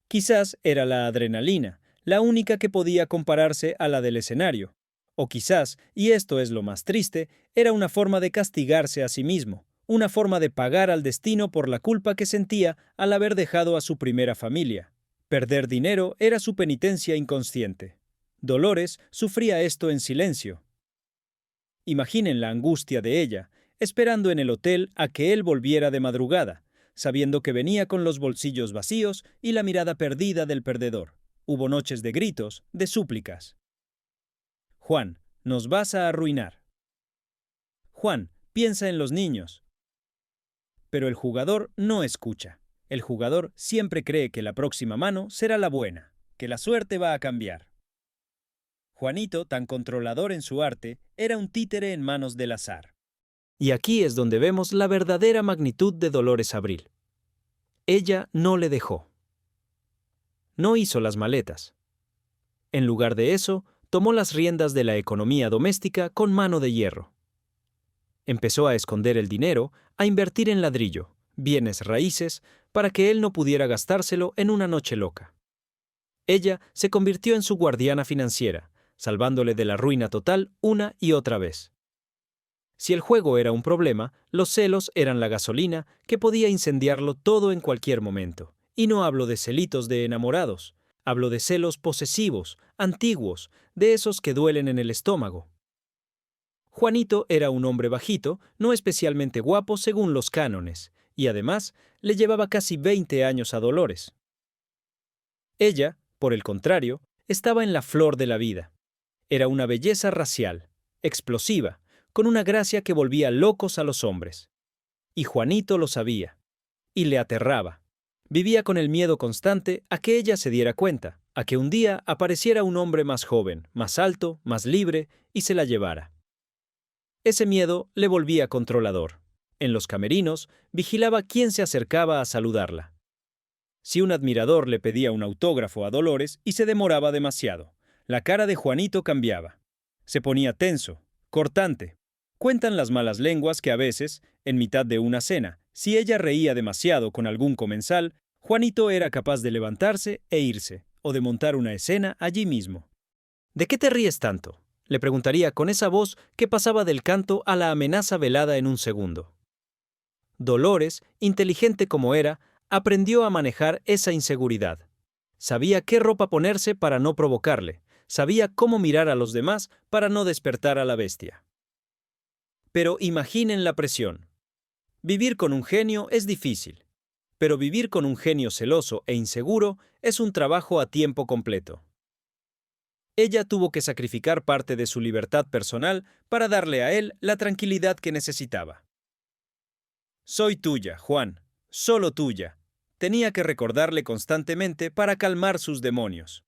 Quizás era la adrenalina, la única que podía compararse a la del escenario. O quizás, y esto es lo más triste, era una forma de castigarse a sí mismo, una forma de pagar al destino por la culpa que sentía al haber dejado a su primera familia. Perder dinero era su penitencia inconsciente. Dolores sufría esto en silencio. Imaginen la angustia de ella, esperando en el hotel a que él volviera de madrugada, sabiendo que venía con los bolsillos vacíos y la mirada perdida del perdedor. Hubo noches de gritos, de súplicas. Juan, nos vas a arruinar. Juan, piensa en los niños. Pero el jugador no escucha. El jugador siempre cree que la próxima mano será la buena, que la suerte va a cambiar. Juanito, tan controlador en su arte, era un títere en manos del azar. Y aquí es donde vemos la verdadera magnitud de Dolores Abril. Ella no le dejó. No hizo las maletas. En lugar de eso, tomó las riendas de la economía doméstica con mano de hierro. Empezó a esconder el dinero, a invertir en ladrillo, bienes raíces, para que él no pudiera gastárselo en una noche loca. Ella se convirtió en su guardiana financiera, salvándole de la ruina total una y otra vez. Si el juego era un problema, los celos eran la gasolina que podía incendiarlo todo en cualquier momento. Y no hablo de celitos de enamorados, hablo de celos posesivos, antiguos, de esos que duelen en el estómago. Juanito era un hombre bajito, no especialmente guapo según los cánones, y además le llevaba casi 20 años a Dolores. Ella, por el contrario, estaba en la flor de la vida. Era una belleza racial, explosiva, con una gracia que volvía locos a los hombres. Y Juanito lo sabía. Y le aterraba. Vivía con el miedo constante a que ella se diera cuenta, a que un día apareciera un hombre más joven, más alto, más libre, y se la llevara. Ese miedo le volvía controlador. En los camerinos, vigilaba quién se acercaba a saludarla. Si un admirador le pedía un autógrafo a Dolores y se demoraba demasiado, la cara de Juanito cambiaba. Se ponía tenso, cortante. Cuentan las malas lenguas que a veces, en mitad de una cena, si ella reía demasiado con algún comensal, Juanito era capaz de levantarse e irse, o de montar una escena allí mismo. ¿De qué te ríes tanto?, le preguntaría con esa voz que pasaba del canto a la amenaza velada en un segundo. Dolores, inteligente como era, aprendió a manejar esa inseguridad. Sabía qué ropa ponerse para no provocarle, sabía cómo mirar a los demás para no despertar a la bestia. Pero imaginen la presión. Vivir con un genio es difícil, pero vivir con un genio celoso e inseguro es un trabajo a tiempo completo. Ella tuvo que sacrificar parte de su libertad personal para darle a él la tranquilidad que necesitaba. Soy tuya, Juan, solo tuya. Tenía que recordarle constantemente para calmar sus demonios.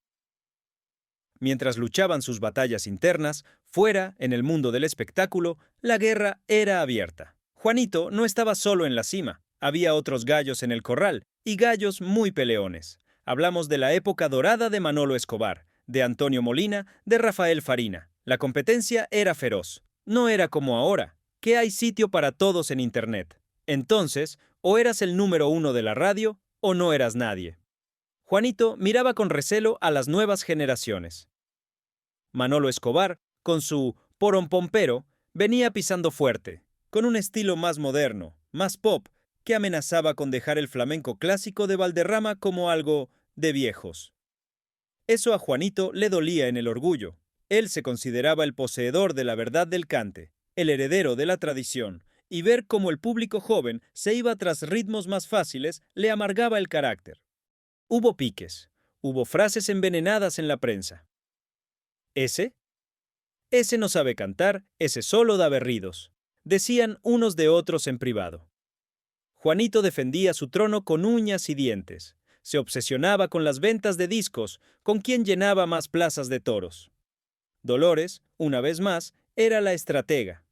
Mientras luchaban sus batallas internas, fuera, en el mundo del espectáculo, la guerra era abierta. Juanito no estaba solo en la cima, había otros gallos en el corral, y gallos muy peleones. Hablamos de la época dorada de Manolo Escobar, de Antonio Molina, de Rafael Farina. La competencia era feroz. No era como ahora, que hay sitio para todos en Internet. Entonces, o eras el número 1 de la radio, o no eras nadie. Juanito miraba con recelo a las nuevas generaciones. Manolo Escobar, con su porompompero, venía pisando fuerte, con un estilo más moderno, más pop, que amenazaba con dejar el flamenco clásico de Valderrama como algo de viejos. Eso a Juanito le dolía en el orgullo. Él se consideraba el poseedor de la verdad del cante, el heredero de la tradición, y ver cómo el público joven se iba tras ritmos más fáciles le amargaba el carácter. Hubo piques, hubo frases envenenadas en la prensa. ¿Ese? Ese no sabe cantar, ese solo da berridos, decían unos de otros en privado. Juanito defendía su trono con uñas y dientes. Se obsesionaba con las ventas de discos, con quién llenaba más plazas de toros. Dolores, una vez más, era la estratega.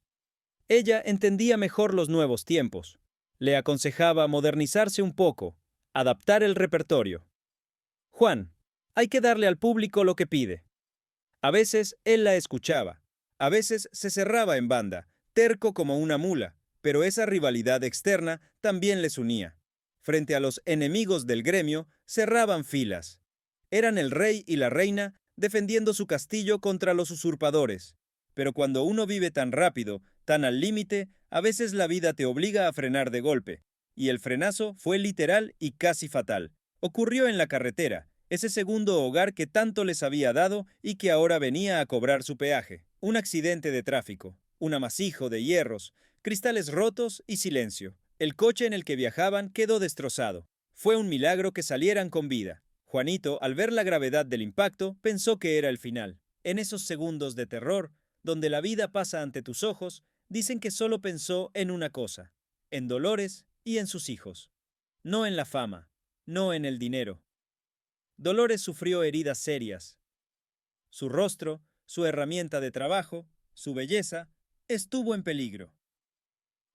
Ella entendía mejor los nuevos tiempos. Le aconsejaba modernizarse un poco, adaptar el repertorio. Juan, hay que darle al público lo que pide. A veces él la escuchaba, a veces se cerraba en banda, terco como una mula, pero esa rivalidad externa también les unía. Frente a los enemigos del gremio, cerraban filas. Eran el rey y la reina defendiendo su castillo contra los usurpadores. Pero cuando uno vive tan rápido, tan al límite, a veces la vida te obliga a frenar de golpe. Y el frenazo fue literal y casi fatal. Ocurrió en la carretera, ese segundo hogar que tanto les había dado y que ahora venía a cobrar su peaje. Un accidente de tráfico, un amasijo de hierros, cristales rotos y silencio. El coche en el que viajaban quedó destrozado. Fue un milagro que salieran con vida. Juanito, al ver la gravedad del impacto, pensó que era el final. En esos segundos de terror, donde la vida pasa ante tus ojos, dicen que solo pensó en una cosa, en Dolores y en sus hijos. No en la fama, no en el dinero. Dolores sufrió heridas serias. Su rostro, su herramienta de trabajo, su belleza, estuvo en peligro.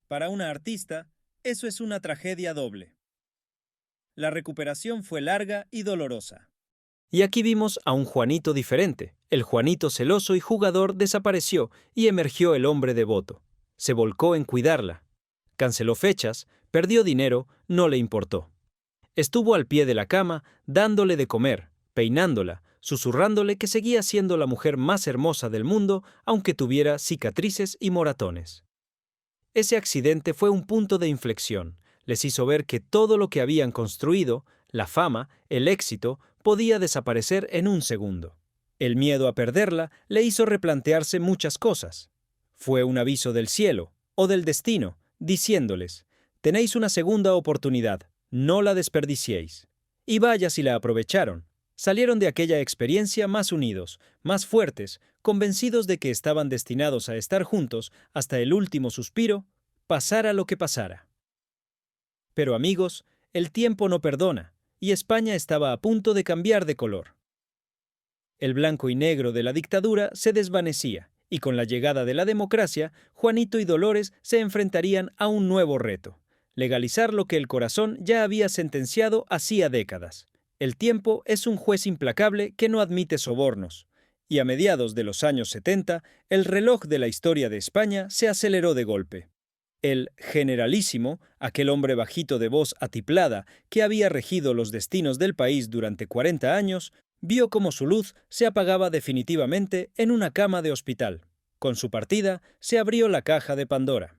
Para una artista, eso es una tragedia doble. La recuperación fue larga y dolorosa. Y aquí vimos a un Juanito diferente. El Juanito celoso y jugador desapareció y emergió el hombre devoto. Se volcó en cuidarla. Canceló fechas, perdió dinero, no le importó. Estuvo al pie de la cama, dándole de comer, peinándola, susurrándole que seguía siendo la mujer más hermosa del mundo, aunque tuviera cicatrices y moratones. Ese accidente fue un punto de inflexión. Les hizo ver que todo lo que habían construido, la fama, el éxito, podía desaparecer en un segundo. El miedo a perderla le hizo replantearse muchas cosas. Fue un aviso del cielo, o del destino, diciéndoles, tenéis una segunda oportunidad, no la desperdiciéis. Y vaya si la aprovecharon. Salieron de aquella experiencia más unidos, más fuertes, convencidos de que estaban destinados a estar juntos hasta el último suspiro, pasara lo que pasara. Pero amigos, el tiempo no perdona, y España estaba a punto de cambiar de color. El blanco y negro de la dictadura se desvanecía, y con la llegada de la democracia, Juanito y Dolores se enfrentarían a un nuevo reto: legalizar lo que el corazón ya había sentenciado hacía décadas. El tiempo es un juez implacable que no admite sobornos, y a mediados de los años 70, el reloj de la historia de España se aceleró de golpe. El Generalísimo, aquel hombre bajito de voz atiplada que había regido los destinos del país durante 40 años, vio cómo su luz se apagaba definitivamente en una cama de hospital. Con su partida, se abrió la caja de Pandora.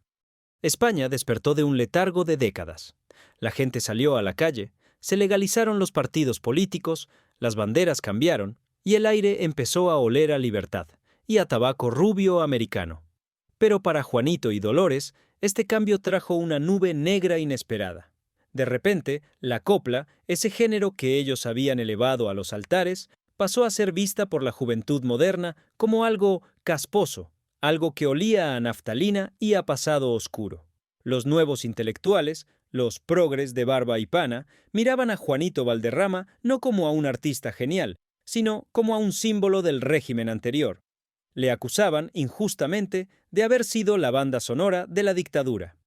España despertó de un letargo de décadas. La gente salió a la calle, se legalizaron los partidos políticos, las banderas cambiaron, y el aire empezó a oler a libertad y a tabaco rubio americano. Pero para Juanito y Dolores, este cambio trajo una nube negra inesperada. De repente, la copla, ese género que ellos habían elevado a los altares, pasó a ser vista por la juventud moderna como algo casposo, algo que olía a naftalina y a pasado oscuro. Los nuevos intelectuales, los progres de barba y pana, miraban a Juanito Valderrama no como a un artista genial, sino como a un símbolo del régimen anterior. Le acusaban, injustamente, de haber sido la banda sonora de la dictadura.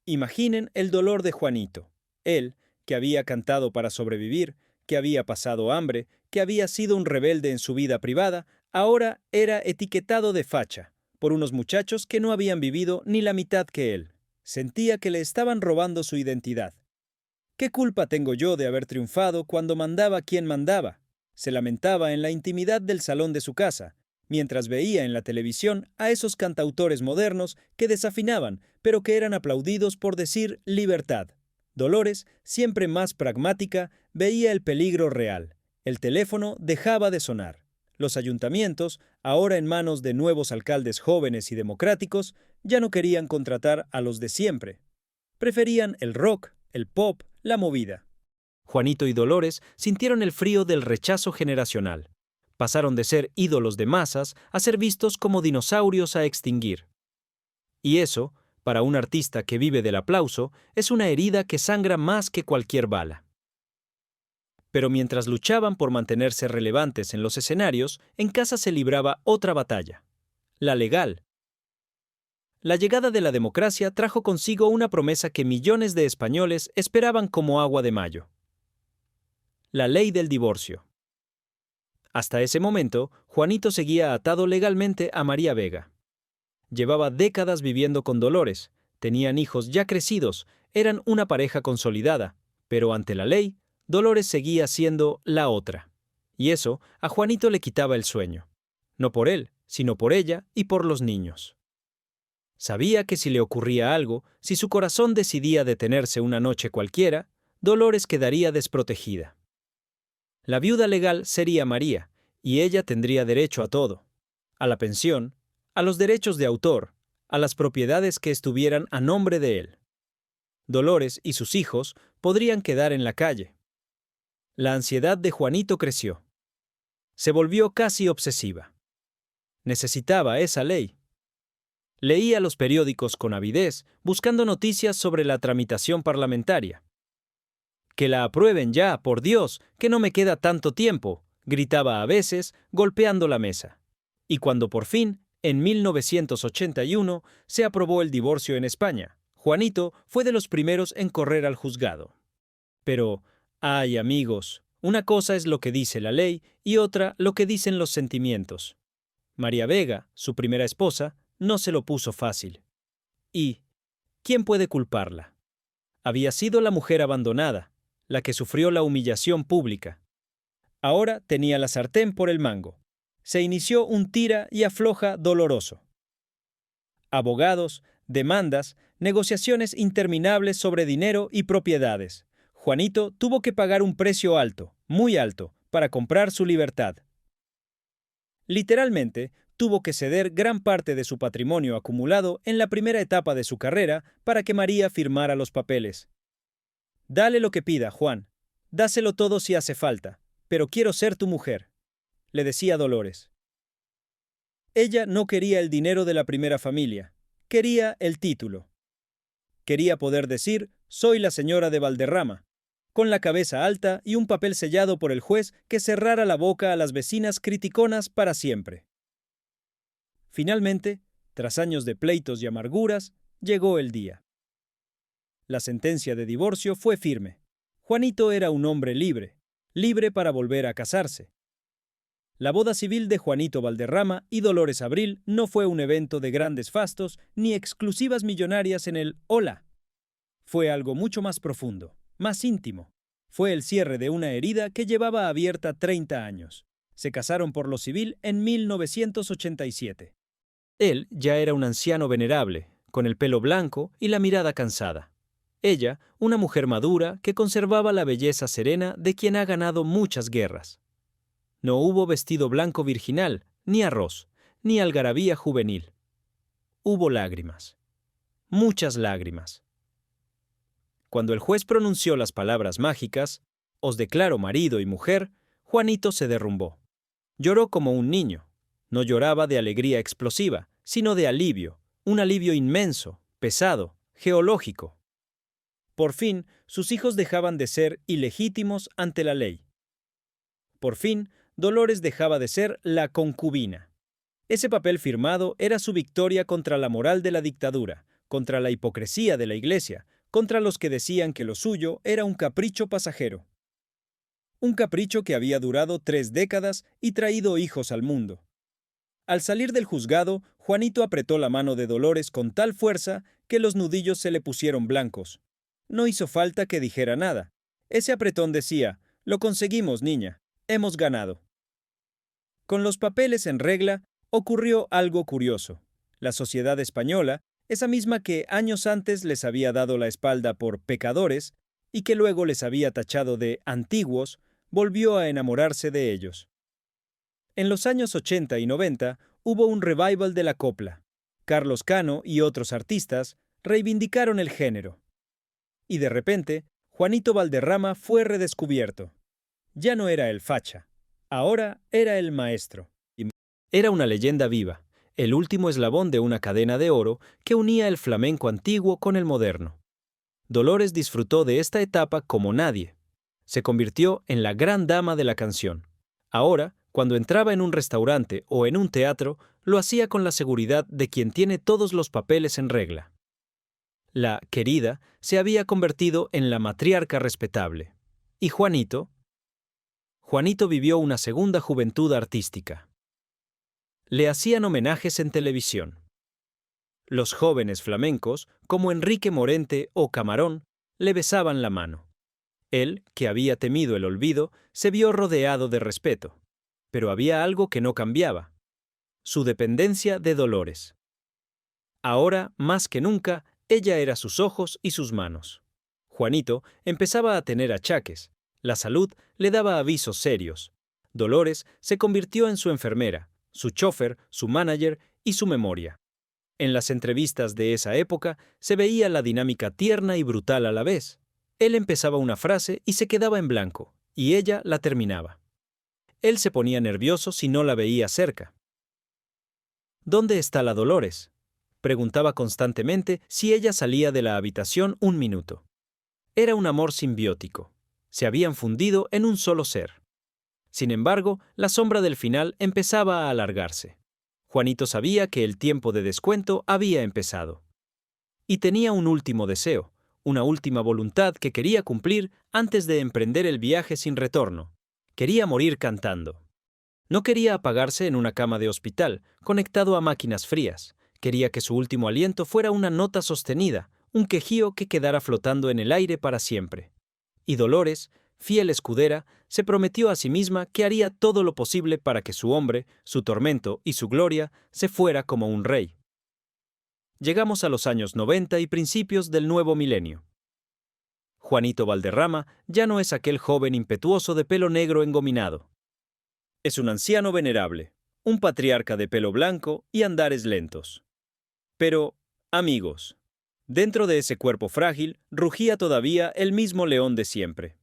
Imaginen el dolor de Juanito. Él, que había cantado para sobrevivir, que había pasado hambre, que había sido un rebelde en su vida privada, ahora era etiquetado de facha por unos muchachos que no habían vivido ni la mitad que él. Sentía que le estaban robando su identidad. ¿Qué culpa tengo yo de haber triunfado cuando mandaba quien mandaba? Se lamentaba en la intimidad del salón de su casa, mientras veía en la televisión a esos cantautores modernos que desafinaban, pero que eran aplaudidos por decir libertad. Dolores, siempre más pragmática, veía el peligro real. El teléfono dejaba de sonar. Los ayuntamientos, ahora en manos de nuevos alcaldes jóvenes y democráticos, ya no querían contratar a los de siempre. Preferían el rock, el pop, la movida. Juanito y Dolores sintieron el frío del rechazo generacional. Pasaron de ser ídolos de masas a ser vistos como dinosaurios a extinguir. Y eso, para un artista que vive del aplauso, es una herida que sangra más que cualquier bala. Pero mientras luchaban por mantenerse relevantes en los escenarios, en casa se libraba otra batalla, la legal. La llegada de la democracia trajo consigo una promesa que millones de españoles esperaban como agua de mayo: la ley del divorcio. Hasta ese momento, Juanito seguía atado legalmente a María Vega. Llevaba décadas viviendo con Dolores, tenían hijos ya crecidos, eran una pareja consolidada, pero ante la ley, Dolores seguía siendo la otra. Y eso a Juanito le quitaba el sueño. No por él, sino por ella y por los niños. Sabía que si le ocurría algo, si su corazón decidía detenerse una noche cualquiera, Dolores quedaría desprotegida. La viuda legal sería María, y ella tendría derecho a todo: a la pensión, a los derechos de autor, a las propiedades que estuvieran a nombre de él. Dolores y sus hijos podrían quedar en la calle. La ansiedad de Juanito creció. Se volvió casi obsesiva. Necesitaba esa ley. Leía los periódicos con avidez, buscando noticias sobre la tramitación parlamentaria. «Que la aprueben ya, por Dios, que no me queda tanto tiempo», gritaba a veces, golpeando la mesa. Y cuando por fin, en 1981, se aprobó el divorcio en España, Juanito fue de los primeros en correr al juzgado. Pero, ay amigos, una cosa es lo que dice la ley y otra lo que dicen los sentimientos. María Vega, su primera esposa, no se lo puso fácil. ¿Y quién puede culparla? Había sido la mujer abandonada, la que sufrió la humillación pública. Ahora tenía la sartén por el mango. Se inició un tira y afloja doloroso. Abogados, demandas, negociaciones interminables sobre dinero y propiedades. Juanito tuvo que pagar un precio alto, muy alto, para comprar su libertad. Literalmente, tuvo que ceder gran parte de su patrimonio acumulado en la primera etapa de su carrera para que María firmara los papeles. «Dale lo que pida, Juan. Dáselo todo si hace falta, pero quiero ser tu mujer», le decía Dolores. Ella no quería el dinero de la primera familia, quería el título. Quería poder decir: «Soy la señora de Valderrama», con la cabeza alta y un papel sellado por el juez que cerrara la boca a las vecinas criticonas para siempre. Finalmente, tras años de pleitos y amarguras, llegó el día. La sentencia de divorcio fue firme. Juanito era un hombre libre, libre para volver a casarse. La boda civil de Juanito Valderrama y Dolores Abril no fue un evento de grandes fastos ni exclusivas millonarias en el «Hola». Fue algo mucho más profundo, más íntimo. Fue el cierre de una herida que llevaba abierta 30 años. Se casaron por lo civil en 1987. Él ya era un anciano venerable, con el pelo blanco y la mirada cansada. Ella, una mujer madura que conservaba la belleza serena de quien ha ganado muchas guerras. No hubo vestido blanco virginal, ni arroz, ni algarabía juvenil. Hubo lágrimas. Muchas lágrimas. Cuando el juez pronunció las palabras mágicas: «Os declaro marido y mujer», Juanito se derrumbó. Lloró como un niño. No lloraba de alegría explosiva, sino de alivio, un alivio inmenso, pesado, geológico. Por fin, sus hijos dejaban de ser ilegítimos ante la ley. Por fin, Dolores dejaba de ser la concubina. Ese papel firmado era su victoria contra la moral de la dictadura, contra la hipocresía de la Iglesia, contra los que decían que lo suyo era un capricho pasajero. Un capricho que había durado 3 décadas y traído hijos al mundo. Al salir del juzgado, Juanito apretó la mano de Dolores con tal fuerza que los nudillos se le pusieron blancos. No hizo falta que dijera nada. Ese apretón decía: «Lo conseguimos, niña. Hemos ganado». Con los papeles en regla, Ocurrió algo curioso. La sociedad española, esa misma que años antes les había dado la espalda por pecadores y que luego les había tachado de antiguos, volvió a enamorarse de ellos. En los años 80 y 90 hubo un revival de la copla. Carlos Cano y otros artistas reivindicaron el género. Y de repente, Juanito Valderrama fue redescubierto. Ya no era el facha, ahora era el maestro. Era una leyenda viva, el último eslabón de una cadena de oro que unía el flamenco antiguo con el moderno. Dolores disfrutó de esta etapa como nadie. Se convirtió en la gran dama de la canción. Ahora, cuando entraba en un restaurante o en un teatro, lo hacía con la seguridad de quien tiene todos los papeles en regla. La querida se había convertido en la matriarca respetable. ¿Y Juanito? Juanito vivió una segunda juventud artística. Le hacían homenajes en televisión. Los jóvenes flamencos, como Enrique Morente o Camarón, le besaban la mano. Él, que había temido el olvido, se vio rodeado de respeto. Pero había algo que no cambiaba: su dependencia de Dolores. Ahora, más que nunca, ella era sus ojos y sus manos. Juanito empezaba a tener achaques. La salud le daba avisos serios. Dolores se convirtió en su enfermera, su chofer, su manager y su memoria. En las entrevistas de esa época se veía la dinámica tierna y brutal a la vez. Él empezaba una frase y se quedaba en blanco, y ella la terminaba. Él se ponía nervioso si no la veía cerca. ¿Dónde está la Dolores?, preguntaba constantemente si ella salía de la habitación un minuto. Era un amor simbiótico. Se habían fundido en un solo ser. Sin embargo, la sombra del final empezaba a alargarse. Juanito sabía que el tiempo de descuento había empezado. Y tenía un último deseo, una última voluntad que quería cumplir antes de emprender el viaje sin retorno. Quería morir cantando. No quería apagarse en una cama de hospital, conectado a máquinas frías. Quería que su último aliento fuera una nota sostenida, un quejío que quedara flotando en el aire para siempre. Y Dolores, fiel escudera, se prometió a sí misma que haría todo lo posible para que su hombre, su tormento y su gloria se fuera como un rey. Llegamos a los años 90 y principios del nuevo milenio. Juanito Valderrama ya no es aquel joven impetuoso de pelo negro engominado. Es un anciano venerable, un patriarca de pelo blanco y andares lentos. Pero, amigos, dentro de ese cuerpo frágil rugía todavía el mismo león de siempre.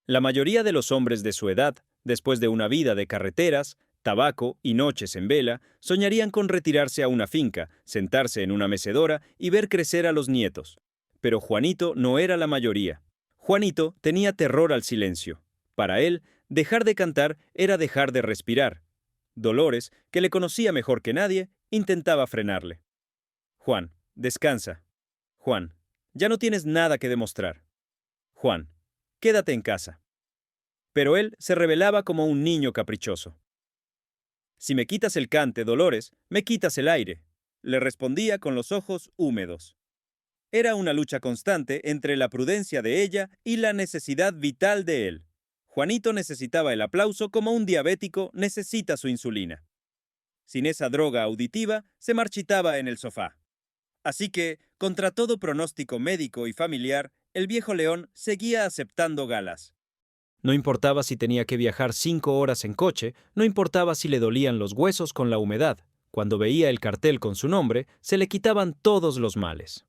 La mayoría de los hombres de su edad, después de una vida de carreteras, tabaco y noches en vela, soñarían con retirarse a una finca, sentarse en una mecedora y ver crecer a los nietos. Pero Juanito no era la mayoría. Juanito tenía terror al silencio. Para él, dejar de cantar era dejar de respirar. Dolores, que le conocía mejor que nadie, intentaba frenarle. Juan, descansa. Juan, ya no tienes nada que demostrar. Juan, quédate en casa. Pero él se rebelaba como un niño caprichoso. Si me quitas el cante, Dolores, me quitas el aire, le respondía con los ojos húmedos. Era una lucha constante entre la prudencia de ella y la necesidad vital de él. Juanito necesitaba el aplauso como un diabético necesita su insulina. Sin esa droga auditiva, se marchitaba en el sofá. Así que, contra todo pronóstico médico y familiar, el viejo león seguía aceptando galas. No importaba si tenía que viajar 5 horas en coche, no importaba si le dolían los huesos con la humedad. Cuando veía el cartel con su nombre, se le quitaban todos los males.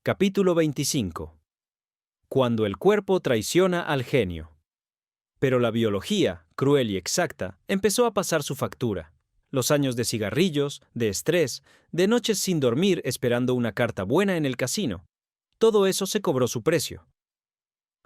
Capítulo 25. Cuando el cuerpo traiciona al genio. Pero la biología, cruel y exacta, empezó a pasar su factura. Los años de cigarrillos, de estrés, de noches sin dormir esperando una carta buena en el casino. Todo eso se cobró su precio.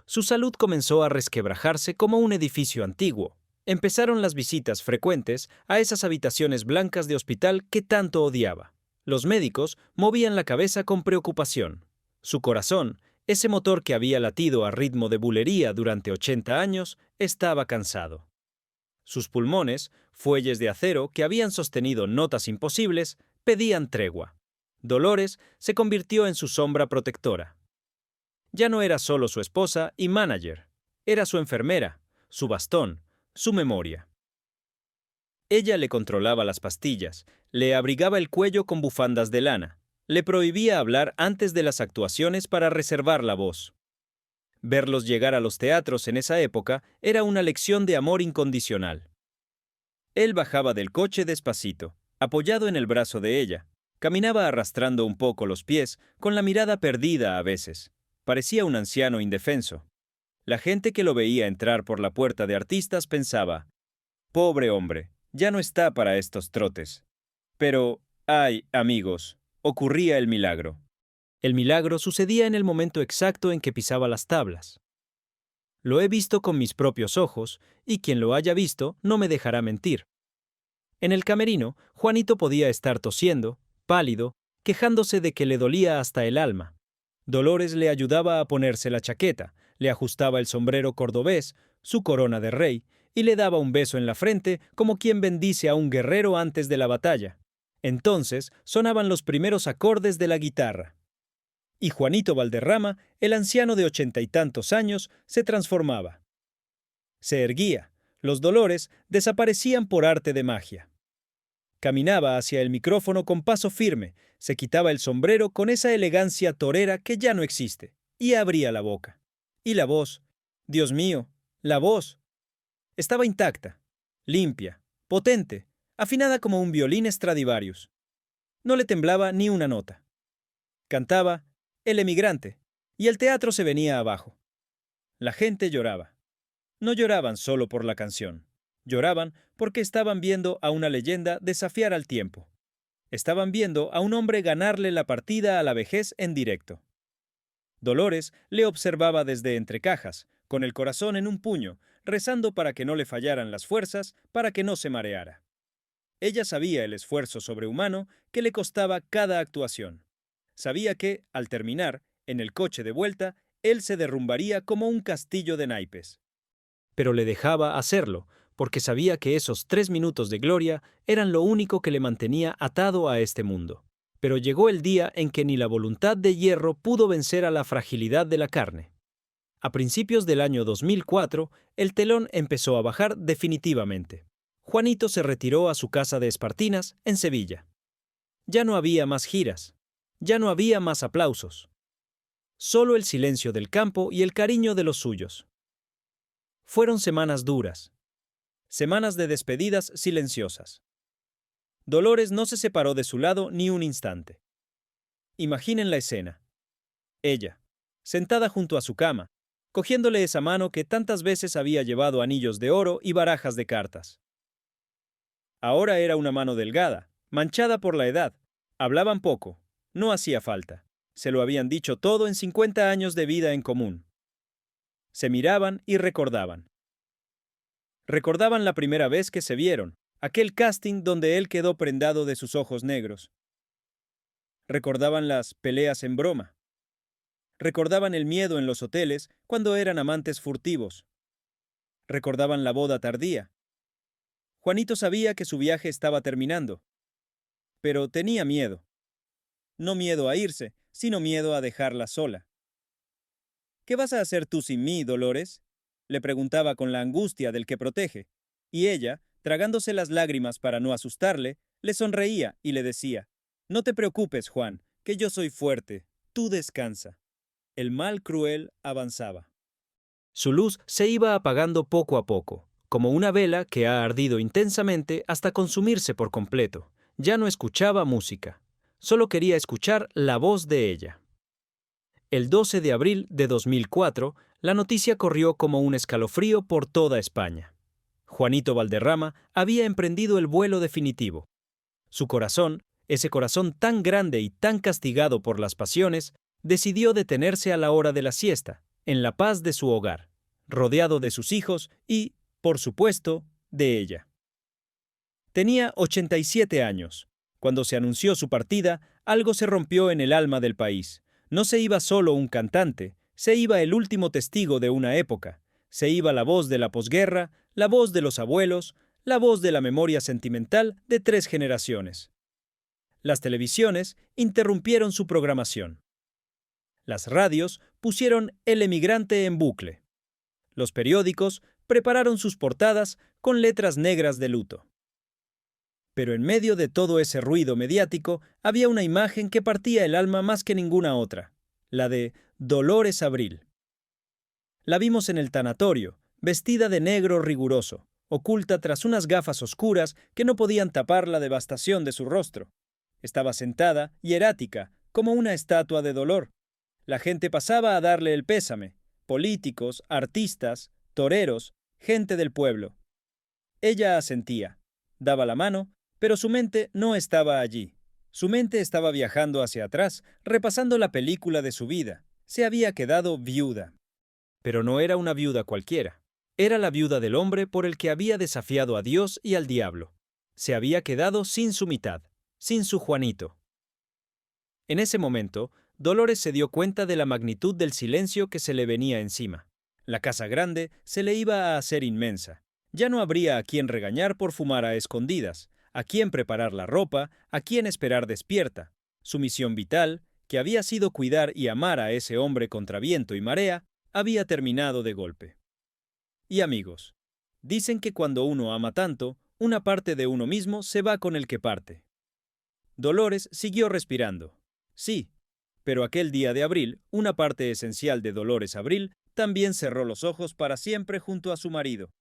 Su salud comenzó a resquebrajarse como un edificio antiguo. Empezaron las visitas frecuentes a esas habitaciones blancas de hospital que tanto odiaba. Los médicos movían la cabeza con preocupación. Su corazón, ese motor que había latido a ritmo de bulería durante 80 años, estaba cansado. Sus pulmones, fuelles de acero que habían sostenido notas imposibles, pedían tregua. Dolores se convirtió en su sombra protectora. Ya no era solo su esposa y manager, era su enfermera, su bastón, su memoria. Ella le controlaba las pastillas, le abrigaba el cuello con bufandas de lana, le prohibía hablar antes de las actuaciones para reservar la voz. Verlos llegar a los teatros en esa época era una lección de amor incondicional. Él bajaba del coche despacito, apoyado en el brazo de ella. Caminaba arrastrando un poco los pies, con la mirada perdida a veces. Parecía un anciano indefenso. La gente que lo veía entrar por la puerta de artistas pensaba, «Pobre hombre, ya no está para estos trotes». Pero, ay, amigos, ocurría el milagro. El milagro sucedía en el momento exacto en que pisaba las tablas. Lo he visto con mis propios ojos, y quien lo haya visto no me dejará mentir. En el camerino, Juanito podía estar tosiendo, pálido, quejándose de que le dolía hasta el alma. Dolores le ayudaba a ponerse la chaqueta, le ajustaba el sombrero cordobés, su corona de rey, y le daba un beso en la frente como quien bendice a un guerrero antes de la batalla. Entonces sonaban los primeros acordes de la guitarra. Y Juanito Valderrama, el anciano de 80 y tantos años, se transformaba. Se erguía, los dolores desaparecían por arte de magia. Caminaba hacia el micrófono con paso firme, se quitaba el sombrero con esa elegancia torera que ya no existe, y abría la boca. Y la voz, Dios mío, la voz, estaba intacta, limpia, potente, afinada como un violín Stradivarius. No le temblaba ni una nota. Cantaba El emigrante, y el teatro se venía abajo. La gente lloraba. No lloraban solo por la canción. Lloraban porque estaban viendo a una leyenda desafiar al tiempo. Estaban viendo a un hombre ganarle la partida a la vejez en directo. Dolores le observaba desde entre cajas, con el corazón en un puño, rezando para que no le fallaran las fuerzas, para que no se mareara. Ella sabía el esfuerzo sobrehumano que le costaba cada actuación. Sabía que, al terminar, en el coche de vuelta, él se derrumbaría como un castillo de naipes. Pero le dejaba hacerlo, porque sabía que esos 3 minutos de gloria eran lo único que le mantenía atado a este mundo. Pero llegó el día en que ni la voluntad de hierro pudo vencer a la fragilidad de la carne. A principios del año 2004, el telón empezó a bajar definitivamente. Juanito se retiró a su casa de Espartinas, en Sevilla. Ya no había más giras. Ya no había más aplausos. Solo el silencio del campo y el cariño de los suyos. Fueron semanas duras. Semanas de despedidas silenciosas. Dolores no se separó de su lado ni un instante. Imaginen la escena. Ella, sentada junto a su cama, cogiéndole esa mano que tantas veces había llevado anillos de oro y barajas de cartas. Ahora era una mano delgada, manchada por la edad. Hablaban poco, no hacía falta. Se lo habían dicho todo en 50 años de vida en común. Se miraban y recordaban. Recordaban la primera vez que se vieron, aquel casting donde él quedó prendado de sus ojos negros. Recordaban las peleas en broma. Recordaban el miedo en los hoteles cuando eran amantes furtivos. Recordaban la boda tardía. Juanito sabía que su viaje estaba terminando, pero tenía miedo. No miedo a irse, sino miedo a dejarla sola. ¿Qué vas a hacer tú sin mí, Dolores?, le preguntaba con la angustia del que protege, y ella, tragándose las lágrimas para no asustarle, le sonreía y le decía, «No te preocupes, Juan, que yo soy fuerte, tú descansa». El mal cruel avanzaba. Su luz se iba apagando poco a poco, como una vela que ha ardido intensamente hasta consumirse por completo. Ya no escuchaba música, solo quería escuchar la voz de ella. El 12 de abril de 2004, la noticia corrió como un escalofrío por toda España. Juanito Valderrama había emprendido el vuelo definitivo. Su corazón, ese corazón tan grande y tan castigado por las pasiones, decidió detenerse a la hora de la siesta, en la paz de su hogar, rodeado de sus hijos y, por supuesto, de ella. Tenía 87 años. Cuando se anunció su partida, algo se rompió en el alma del país. No se iba solo un cantante, se iba el último testigo de una época. Se iba la voz de la posguerra, la voz de los abuelos, la voz de la memoria sentimental de 3 generaciones. Las televisiones interrumpieron su programación. Las radios pusieron El emigrante en bucle. Los periódicos prepararon sus portadas con letras negras de luto. Pero en medio de todo ese ruido mediático había una imagen que partía el alma más que ninguna otra, la de Dolores Abril. La vimos en el tanatorio, vestida de negro riguroso, oculta tras unas gafas oscuras que no podían tapar la devastación de su rostro. Estaba sentada, hierática, como una estatua de dolor. La gente pasaba a darle el pésame, políticos, artistas, toreros, gente del pueblo. Ella asentía, daba la mano, pero su mente no estaba allí. Su mente estaba viajando hacia atrás, repasando la película de su vida. Se había quedado viuda. Pero no era una viuda cualquiera. Era la viuda del hombre por el que había desafiado a Dios y al diablo. Se había quedado sin su mitad, sin su Juanito. En ese momento, Dolores se dio cuenta de la magnitud del silencio que se le venía encima. La casa grande se le iba a hacer inmensa. Ya no habría a quien regañar por fumar a escondidas, a quien preparar la ropa, a quien esperar despierta. Su misión vital, que había sido cuidar y amar a ese hombre contra viento y marea, había terminado de golpe. Y amigos, dicen que cuando uno ama tanto, una parte de uno mismo se va con el que parte. Dolores siguió respirando. Sí, pero aquel día de abril, una parte esencial de Dolores Abril también cerró los ojos para siempre junto a su marido.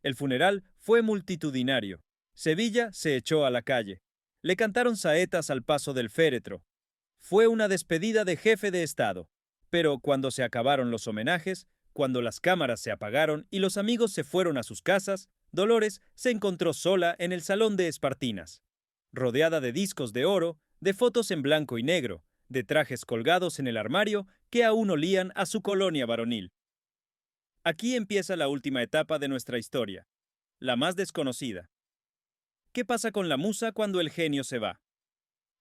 El funeral fue multitudinario. Sevilla se echó a la calle. Le cantaron saetas al paso del féretro. Fue una despedida de jefe de Estado. Pero cuando se acabaron los homenajes, cuando las cámaras se apagaron y los amigos se fueron a sus casas, Dolores se encontró sola en el salón de Espartinas, rodeada de discos de oro, de fotos en blanco y negro, de trajes colgados en el armario que aún olían a su colonia varonil. Aquí empieza la última etapa de nuestra historia, la más desconocida. ¿Qué pasa con la musa cuando el genio se va?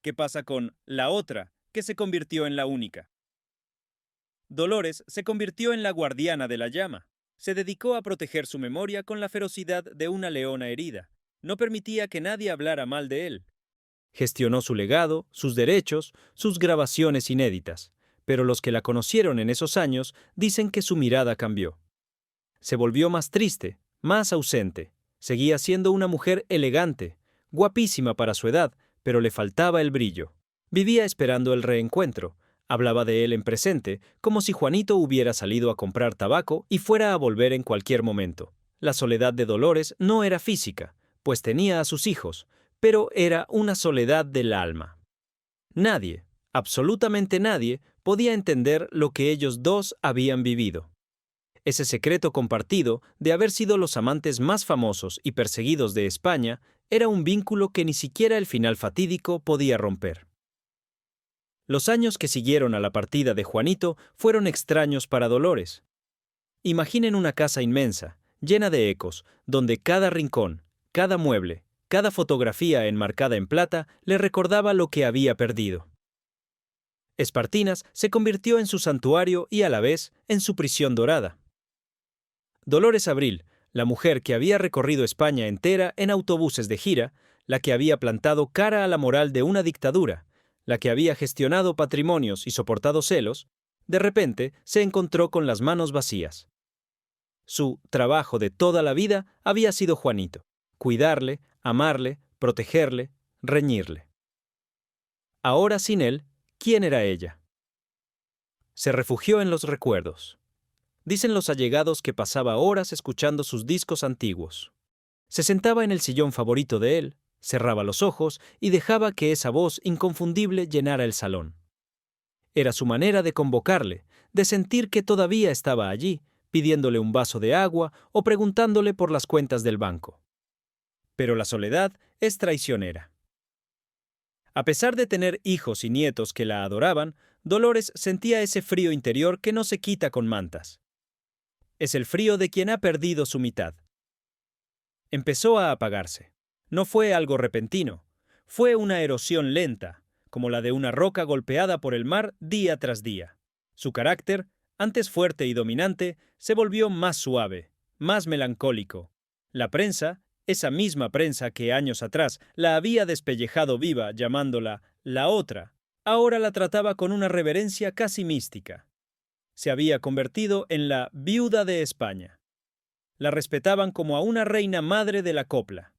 ¿Qué pasa con la otra, que se convirtió en la única? Dolores se convirtió en la guardiana de la llama. Se dedicó a proteger su memoria con la ferocidad de una leona herida. No permitía que nadie hablara mal de él. Gestionó su legado, sus derechos, sus grabaciones inéditas. Pero los que la conocieron en esos años dicen que su mirada cambió. Se volvió más triste, más ausente. Seguía siendo una mujer elegante, guapísima para su edad, pero le faltaba el brillo. Vivía esperando el reencuentro. Hablaba de él en presente, como si Juanito hubiera salido a comprar tabaco y fuera a volver en cualquier momento. La soledad de Dolores no era física, pues tenía a sus hijos, pero era una soledad del alma. Nadie, absolutamente nadie, podía entender lo que ellos dos habían vivido. Ese secreto compartido de haber sido los amantes más famosos y perseguidos de España era un vínculo que ni siquiera el final fatídico podía romper. Los años que siguieron a la partida de Juanito fueron extraños para Dolores. Imaginen una casa inmensa, llena de ecos, donde cada rincón, cada mueble, cada fotografía enmarcada en plata le recordaba lo que había perdido. Espartinas se convirtió en su santuario y a la vez en su prisión dorada. Dolores Abril, la mujer que había recorrido España entera en autobuses de gira, la que había plantado cara a la moral de una dictadura, la que había gestionado patrimonios y soportado celos, de repente se encontró con las manos vacías. Su trabajo de toda la vida había sido Juanito: cuidarle, amarle, protegerle, reñirle. Ahora sin él, ¿quién era ella? Se refugió en los recuerdos. Dicen los allegados que pasaba horas escuchando sus discos antiguos. Se sentaba en el sillón favorito de él, cerraba los ojos y dejaba que esa voz inconfundible llenara el salón. Era su manera de convocarle, de sentir que todavía estaba allí, pidiéndole un vaso de agua o preguntándole por las cuentas del banco. Pero la soledad es traicionera. A pesar de tener hijos y nietos que la adoraban, Dolores sentía ese frío interior que no se quita con mantas. Es el frío de quien ha perdido su mitad. Empezó a apagarse. No fue algo repentino. Fue una erosión lenta, como la de una roca golpeada por el mar día tras día. Su carácter, antes fuerte y dominante, se volvió más suave, más melancólico. La prensa, esa misma prensa que años atrás la había despellejado viva llamándola la otra, ahora la trataba con una reverencia casi mística. Se había convertido en la viuda de España. La respetaban como a una reina madre de la copla.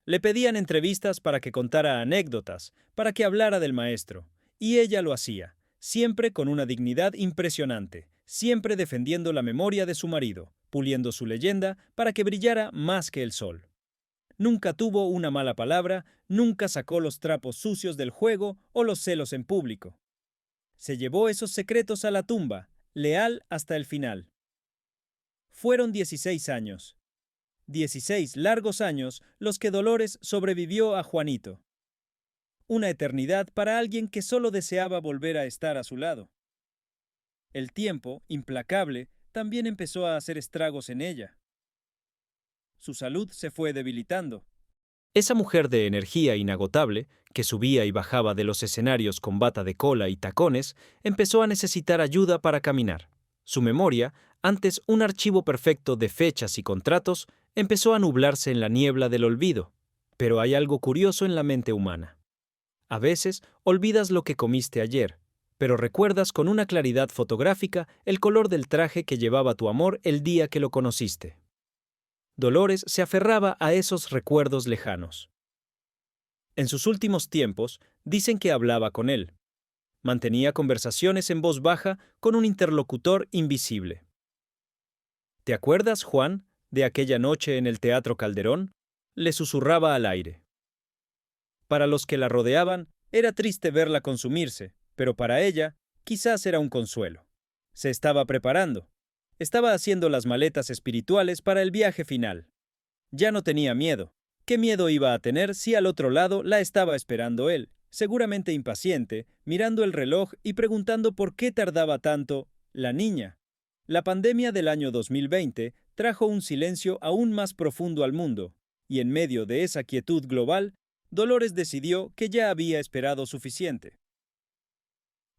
Le pedían entrevistas para que contara anécdotas, para que hablara del maestro, y ella lo hacía, siempre con una dignidad impresionante, siempre defendiendo la memoria de su marido, puliendo su leyenda para que brillara más que el sol. Nunca tuvo una mala palabra, nunca sacó los trapos sucios del juego o los celos en público. Se llevó esos secretos a la tumba, leal hasta el final. Fueron 16 años. 16 largos años los que Dolores sobrevivió a Juanito. Una eternidad para alguien que solo deseaba volver a estar a su lado. El tiempo, implacable, también empezó a hacer estragos en ella. Su salud se fue debilitando. Esa mujer de energía inagotable, que subía y bajaba de los escenarios con bata de cola y tacones, empezó a necesitar ayuda para caminar. Su memoria, antes un archivo perfecto de fechas y contratos, empezó a nublarse en la niebla del olvido. Pero hay algo curioso en la mente humana. A veces olvidas lo que comiste ayer, pero recuerdas con una claridad fotográfica el color del traje que llevaba tu amor el día que lo conociste. Dolores se aferraba a esos recuerdos lejanos. En sus últimos tiempos, dicen que hablaba con él. Mantenía conversaciones en voz baja con un interlocutor invisible. ¿Te acuerdas, Juan, de aquella noche en el Teatro Calderón? Le susurraba al aire. Para los que la rodeaban, era triste verla consumirse, pero para ella, quizás era un consuelo. Se estaba preparando. Estaba haciendo las maletas espirituales para el viaje final. Ya no tenía miedo. ¿Qué miedo iba a tener si al otro lado la estaba esperando él, seguramente impaciente, mirando el reloj y preguntando por qué tardaba tanto la niña? La pandemia del año 2020 trajo un silencio aún más profundo al mundo, y en medio de esa quietud global, Dolores decidió que ya había esperado suficiente.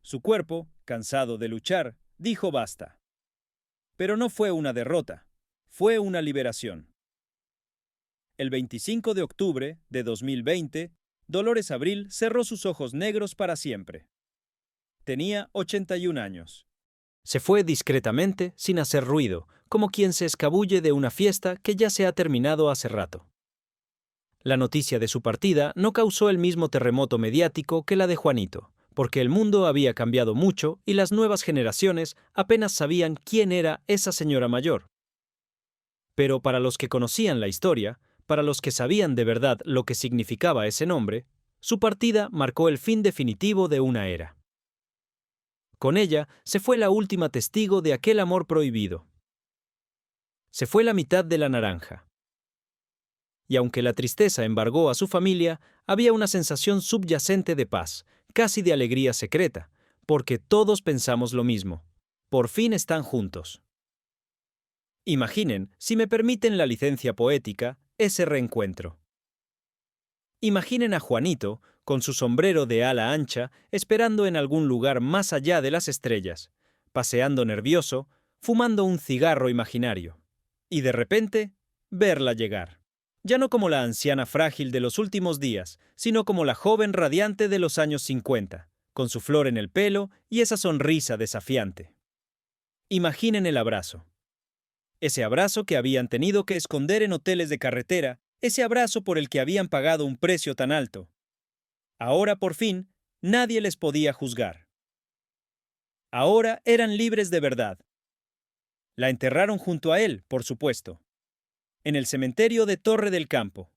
Su cuerpo, cansado de luchar, dijo basta. Pero no fue una derrota, fue una liberación. El 25 de octubre de 2020, Dolores Abril cerró sus ojos negros para siempre. Tenía 81 años. Se fue discretamente, sin hacer ruido, como quien se escabulle de una fiesta que ya se ha terminado hace rato. La noticia de su partida no causó el mismo terremoto mediático que la de Juanito, porque el mundo había cambiado mucho y las nuevas generaciones apenas sabían quién era esa señora mayor. Pero para los que conocían la historia, para los que sabían de verdad lo que significaba ese nombre, su partida marcó el fin definitivo de una era. Con ella se fue la última testigo de aquel amor prohibido. Se fue la mitad de la naranja. Y aunque la tristeza embargó a su familia, había una sensación subyacente de paz, casi de alegría secreta, porque todos pensamos lo mismo. Por fin están juntos. Imaginen, si me permiten la licencia poética, ese reencuentro. Imaginen a Juanito, con su sombrero de ala ancha, esperando en algún lugar más allá de las estrellas, paseando nervioso, fumando un cigarro imaginario. Y de repente, verla llegar. Ya no como la anciana frágil de los últimos días, sino como la joven radiante de los años 50, con su flor en el pelo y esa sonrisa desafiante. Imaginen el abrazo. Ese abrazo que habían tenido que esconder en hoteles de carretera, ese abrazo por el que habían pagado un precio tan alto. Ahora, por fin, nadie les podía juzgar. Ahora eran libres de verdad. La enterraron junto a él, por supuesto, en el cementerio de Torre del Campo.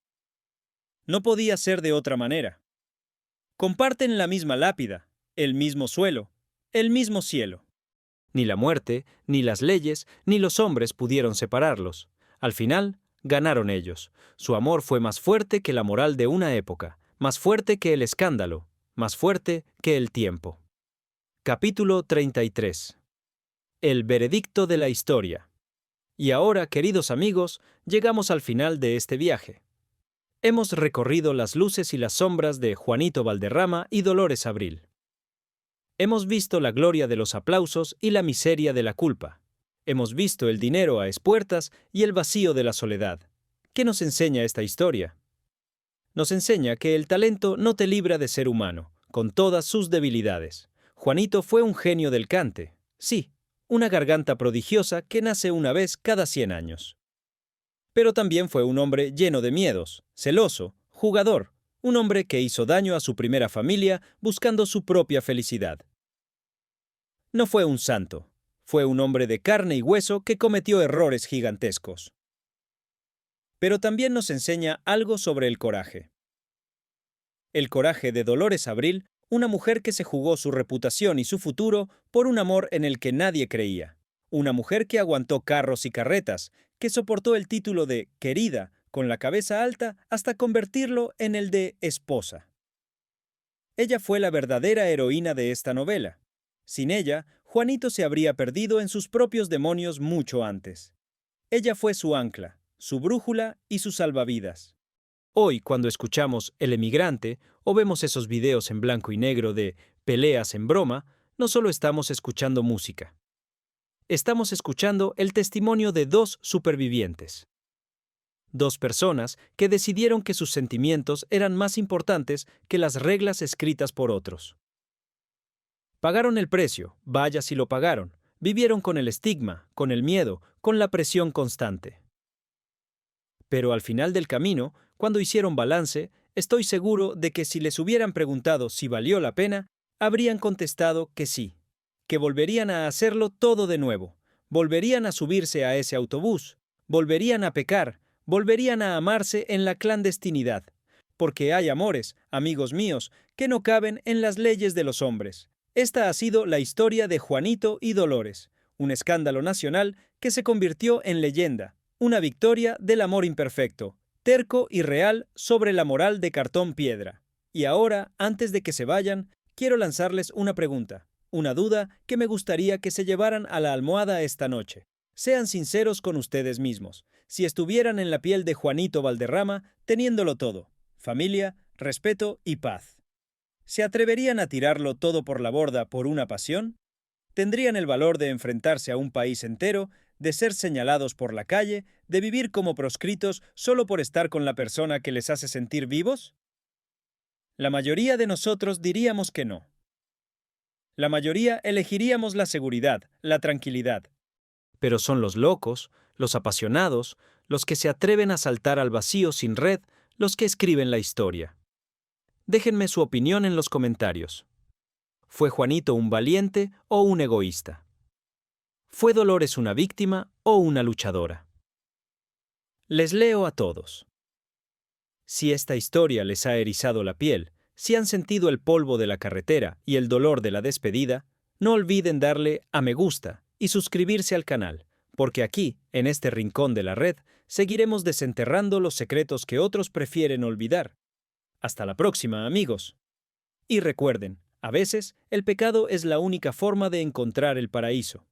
No podía ser de otra manera. Comparten la misma lápida, el mismo suelo, el mismo cielo. Ni la muerte, ni las leyes, ni los hombres pudieron separarlos. Al final, ganaron ellos. Su amor fue más fuerte que la moral de una época, más fuerte que el escándalo, más fuerte que el tiempo. Capítulo 33. El veredicto de la historia. Y ahora, queridos amigos, llegamos al final de este viaje. Hemos recorrido las luces y las sombras de Juanito Valderrama y Dolores Abril. Hemos visto la gloria de los aplausos y la miseria de la culpa. Hemos visto el dinero a espuertas y el vacío de la soledad. ¿Qué nos enseña esta historia? Nos enseña que el talento no te libra de ser humano, con todas sus debilidades. Juanito fue un genio del cante. Sí, una garganta prodigiosa que nace una vez cada 100 años. Pero también fue un hombre lleno de miedos, celoso, Jugador, un hombre que hizo daño a su primera familia buscando su propia felicidad. No fue un santo, fue un hombre de carne y hueso que cometió errores gigantescos. Pero también nos enseña algo sobre el coraje. El coraje de Dolores Abril, una mujer que se jugó su reputación y su futuro por un amor en el que nadie creía. Una mujer que aguantó carros y carretas, que soportó el título de querida con la cabeza alta hasta convertirlo en el de esposa. Ella fue la verdadera heroína de esta novela. Sin ella, Juanito se habría perdido en sus propios demonios mucho antes. Ella fue su ancla, su brújula y su salvavidas. Hoy, cuando escuchamos El Emigrante o vemos esos videos en blanco y negro de peleas en broma, no solo estamos escuchando música. Estamos escuchando el testimonio de dos supervivientes. Dos personas que decidieron que sus sentimientos eran más importantes que las reglas escritas por otros. Pagaron el precio, vaya si lo pagaron. Vivieron con el estigma, con el miedo, con la presión constante. Pero al final del camino, cuando hicieron balance, estoy seguro de que si les hubieran preguntado si valió la pena, habrían contestado que sí, que volverían a hacerlo todo de nuevo, volverían a subirse a ese autobús, volverían a pecar, volverían a amarse en la clandestinidad, porque hay amores, amigos míos, que no caben en las leyes de los hombres. Esta ha sido la historia de Juanito y Dolores, un escándalo nacional que se convirtió en leyenda, una victoria del amor imperfecto, terco y real sobre la moral de cartón piedra. Y ahora, antes de que se vayan, quiero lanzarles una pregunta, una duda que me gustaría que se llevaran a la almohada esta noche. Sean sinceros con ustedes mismos. Si estuvieran en la piel de Juanito Valderrama, teniéndolo todo, familia, respeto y paz, ¿se atreverían a tirarlo todo por la borda por una pasión? ¿Tendrían el valor de enfrentarse a un país entero, de ser señalados por la calle, de vivir como proscritos solo por estar con la persona que les hace sentir vivos? La mayoría de nosotros diríamos que no. La mayoría elegiríamos la seguridad, la tranquilidad. Pero son los locos, los apasionados, los que se atreven a saltar al vacío sin red, los que escriben la historia. Déjenme su opinión en los comentarios. ¿Fue Juanito un valiente o un egoísta? ¿Fue Dolores una víctima o una luchadora? Les leo a todos. Si esta historia les ha erizado la piel, si han sentido el polvo de la carretera y el dolor de la despedida, no olviden darle a me gusta y suscribirse al canal, porque aquí, en este rincón de la red, seguiremos desenterrando los secretos que otros prefieren olvidar. Hasta la próxima, amigos. Y recuerden, a veces, el pecado es la única forma de encontrar el paraíso.